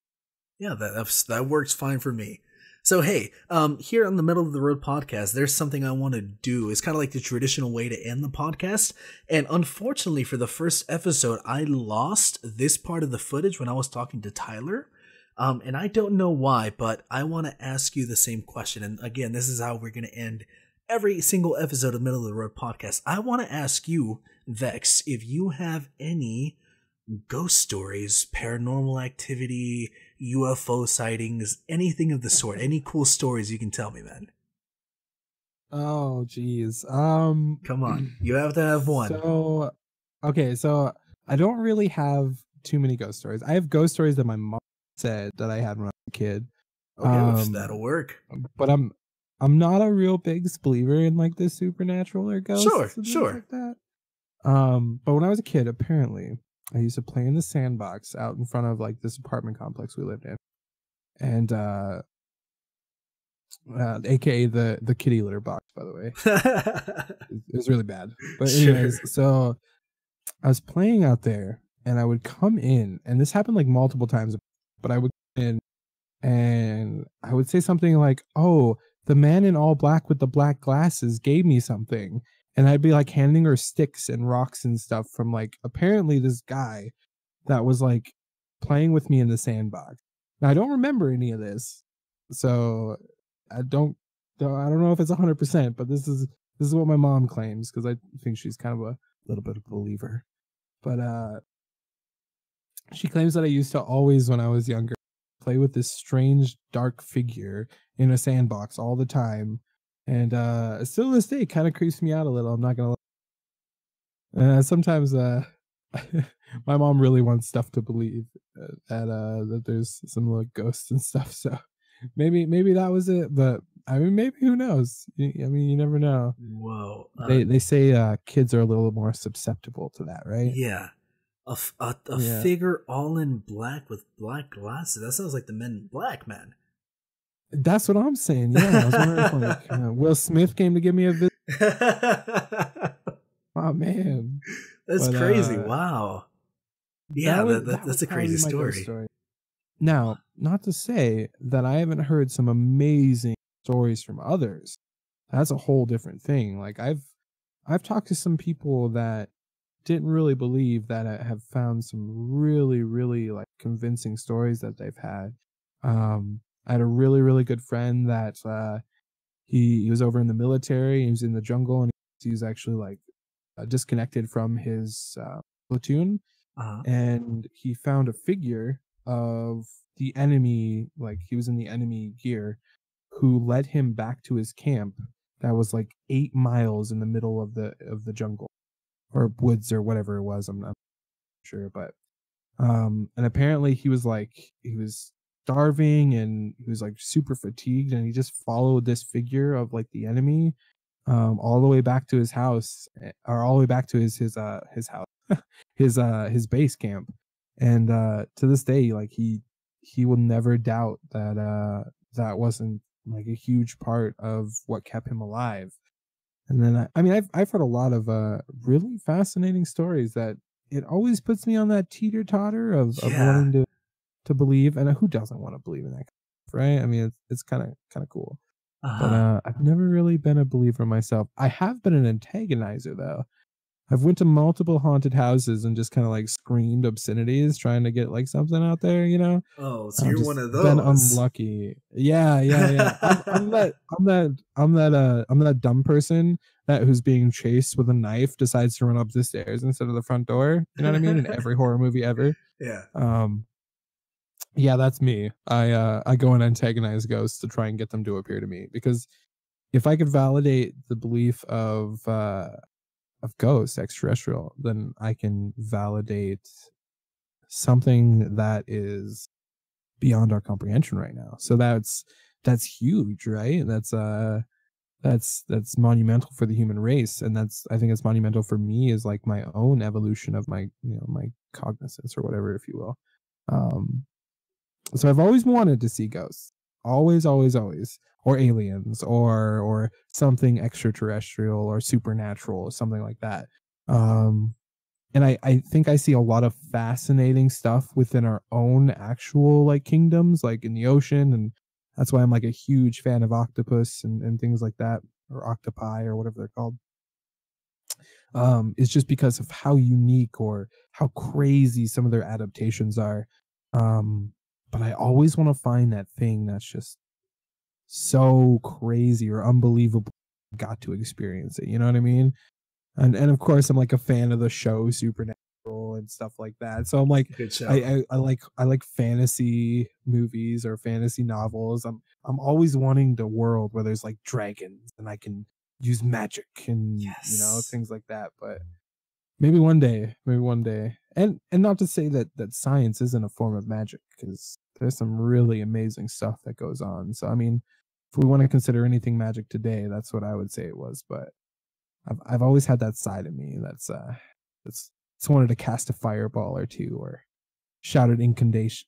Yeah, that works fine for me. So hey, here on the Middle of the Road podcast, there's something I want to do. It's kind of like the traditional way to end the podcast. And unfortunately, for the first episode, I lost this part of the footage when I was talking to Tyler. And I don't know why, but I want to ask you the same question. And again, this is how we're going to end every single episode of Middle of the Road podcast. I want to ask you, Vex, if you have any ghost stories, paranormal activity, UFO sightings, anything of the sort, any cool stories you can tell me, man. Oh geez. Come on, you have to have one. So okay, so I don't really have too many ghost stories. I have ghost stories that my mom said that I had when I was a kid. Okay, that'll work. But I'm not a real big believer in like the supernatural or ghosts. Sure. Like that. But when I was a kid, apparently I used to play in the sandbox out in front of like this apartment complex we lived in, and aka the kitty litter box, by the way. It was really bad. But anyways, so I was playing out there, and I would come in, and this happened like multiple times, but I would come in and I would say something like, "Oh, the man in all black with the black glasses gave me something." And I'd be like handing her sticks and rocks and stuff from like apparently this guy that was like playing with me in the sandbox. Now I don't remember any of this, so I don't know if it's 100%, but this is what my mom claims because I think she's kind of a little bit of a believer. But she claims that I used to always, when I was younger, play with this strange dark figure in a sandbox all the time. And still to this day, kind of creeps me out a little. I'm not gonna lie. Sometimes my mom really wants stuff to believe that there's some like ghosts and stuff. So maybe that was it. But I mean, maybe who knows? I mean, you never know. Whoa. They say kids are a little more susceptible to that, right? Yeah. A figure all in black with black glasses. That sounds like the Men in Black, man. That's what I'm saying. Yeah, I was wondering if like Will Smith came to give me a visit. Oh man, that's crazy! Wow. Yeah, that's a crazy story. Now, not to say that I haven't heard some amazing stories from others. That's a whole different thing. Like I've talked to some people that didn't really believe that I have found some really, really like convincing stories that they've had. I had a really, really good friend that he was over in the military. He was in the jungle, and he was actually like disconnected from his platoon, and he found a figure of the enemy. Like he was in the enemy gear, who led him back to his camp. That was like 8 miles in the middle of the jungle or woods or whatever it was. I'm not sure, but and apparently he was starving and he was like super fatigued, and he just followed this figure of like the enemy all the way back to his house, or all the way back to his house his base camp. And to this day, like he will never doubt that that wasn't like a huge part of what kept him alive. And then I mean I've heard a lot of really fascinating stories that it always puts me on that teeter-totter of wanting to believe, and who doesn't want to believe in that, right? I mean, it's kind of cool. But I've never really been a believer myself. I have been an antagonizer though. I've went to multiple haunted houses and just kind of like screamed obscenities trying to get like something out there, you know. Oh, so you're one of those. Been unlucky. Yeah. I'm that dumb person who's being chased with a knife decides to run up the stairs instead of the front door. You know what I mean? In every horror movie ever. Yeah. Yeah, that's me. I go and antagonize ghosts to try and get them to appear to me, because if I could validate the belief of ghosts, extraterrestrial, then I can validate something that is beyond our comprehension right now. So that's huge, right? That's monumental for the human race, and I think it's monumental for me as like my own evolution of my my cognizance or whatever, if you will. So I've always wanted to see ghosts, always, or aliens, or something extraterrestrial or supernatural or something like that. Um, and I think I see a lot of fascinating stuff within our own actual like kingdoms, like in the ocean, and that's why I'm like a huge fan of octopus and things like that, or octopi or whatever they're called. It's just because of how unique or how crazy some of their adaptations are. Um, but I always want to find that thing that's just so crazy or unbelievable. Got to experience it, you know what I mean? And of course I'm like a fan of the show Supernatural and stuff like that. So I'm like Good show. I like fantasy movies or fantasy novels. I'm always wanting the world where there's like dragons and I can use magic and Yes. things like that. But maybe one day, maybe one day. And not to say that science isn't a form of magic, because there's some really amazing stuff that goes on. So I mean, if we want to consider anything magic today, that's what I would say it was. But I've always had that side of me that's wanted to cast a fireball or two, or shout an incantation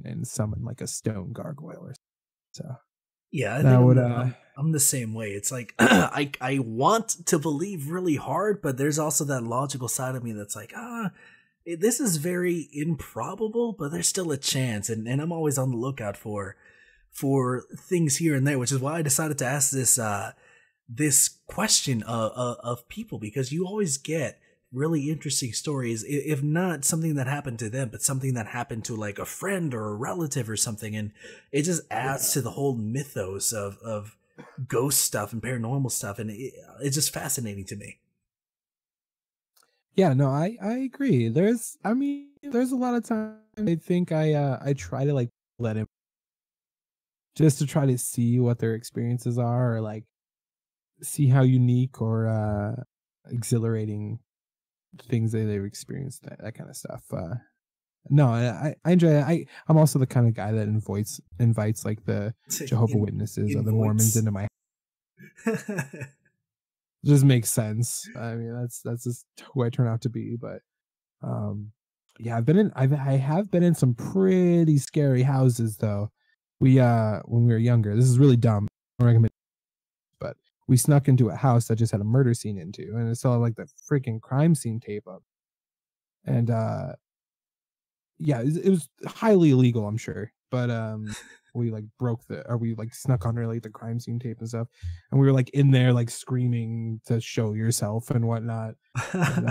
and summon like a stone gargoyle or so. Yeah, I That think would I'm the same way. It's like I want to believe really hard, but there's also that logical side of me that's like, this is very improbable, but there's still a chance, and I'm always on the lookout for things here and there, which is why I decided to ask this question of people, because you always get really interesting stories, if not something that happened to them, but something that happened to like a friend or a relative or something, and it just adds to the whole mythos of ghost stuff and paranormal stuff, and it's just fascinating to me. yeah, no, I agree. I mean, there's a lot of time I think I try to like let it, just to try to see what their experiences are, or like see how unique or exhilarating things that they've experienced, that kind of stuff. No, I enjoy it. I'm also the kind of guy that invites like the Jehovah In Witnesses or the Mormons invoice. into my, just makes sense. I mean, that's just who I turn out to be. But um, yeah, I have been in some pretty scary houses though. We when we were younger, this is really dumb. I don't recommend, but we snuck into a house that just had a murder scene into, and it saw like the freaking crime scene tape up, and yeah, it was highly illegal, I'm sure. But we like we like snuck on like the crime scene tape and stuff, and we were like in there like screaming to show yourself and whatnot. And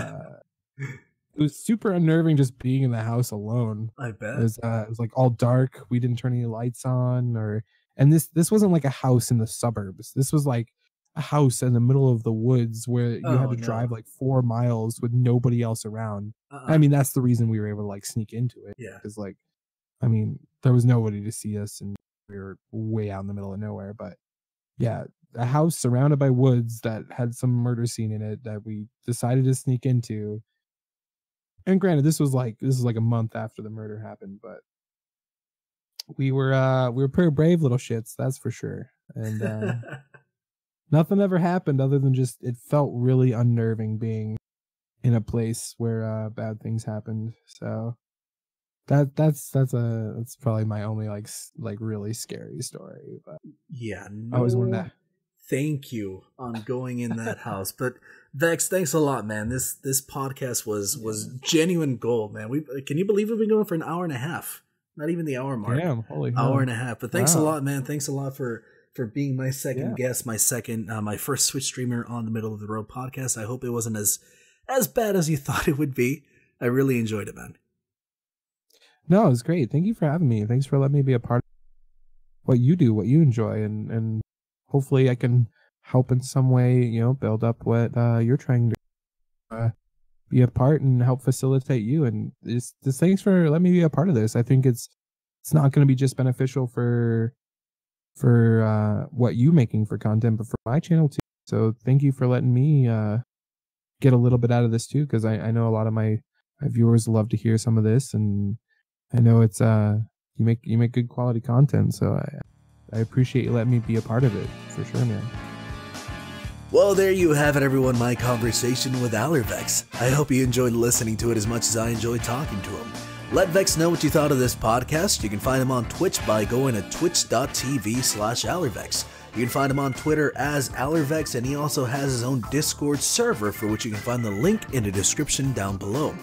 it was super unnerving just being in the house alone. I bet. It was like all dark. We didn't turn any lights on, or and this wasn't like a house in the suburbs. This was like a house in the middle of the woods where you had Oh to no. drive like 4 miles with nobody else around. I Uh-uh. mean, that's the reason we were able to like sneak into it, Yeah. because like, I mean, there was nobody to see us and we were way out in the middle of nowhere. But yeah, a house surrounded by woods that had some murder scene in it that we decided to sneak into. And granted, this was like a month after the murder happened, but we were pretty brave little shits, that's for sure. And nothing ever happened other than just it felt really unnerving being in a place where bad things happened. So that's probably my only like really scary story. But Yeah, I always wanted no thank you on going in that house. But Vex, thanks a lot, man. This podcast was to, was yeah. genuine gold, man. We can you believe we've been going for an hour and a half? Not even the hour mark. Damn, holy Hour hell. and a half. But thanks a Wow. lot, man. Thanks a lot for being my second Yeah. guest, my first Switch streamer on the Middle of the Road podcast. I hope it wasn't as bad as you thought it would be. I really enjoyed it, man. No, it was great. Thank you for having me. Thanks for letting me be a part of what you do, what you enjoy, and hopefully I can help in some way, build up what you're trying to be a part and help facilitate you. And just thanks for letting me be a part of this. I think it's not going to be just beneficial for what you making for content, but for my channel too. So thank you for letting me get a little bit out of this too, because I know a lot of my viewers love to hear some of this, and I know it's you make good quality content. So I appreciate you letting me be a part of it for sure, man. Well, there you have it, everyone. My conversation with Alorvex. I hope you enjoyed listening to it as much as I enjoyed talking to him. Let Vex know what you thought of this podcast. You can find him on Twitch by going to twitch.tv/Alorvex. You can find him on Twitter as Alorvex, and he also has his own Discord server, for which you can find the link in the description down below.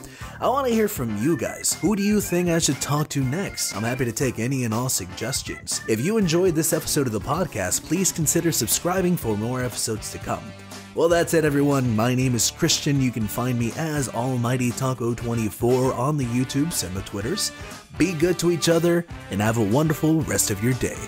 I want to hear from you guys. Who do you think I should talk to next? I'm happy to take any and all suggestions. If you enjoyed this episode of the podcast, please consider subscribing for more episodes to come. Well, that's it, everyone. My name is Christian. You can find me as Almighty Taco 24 on the YouTubes and the Twitters. Be good to each other and have a wonderful rest of your day.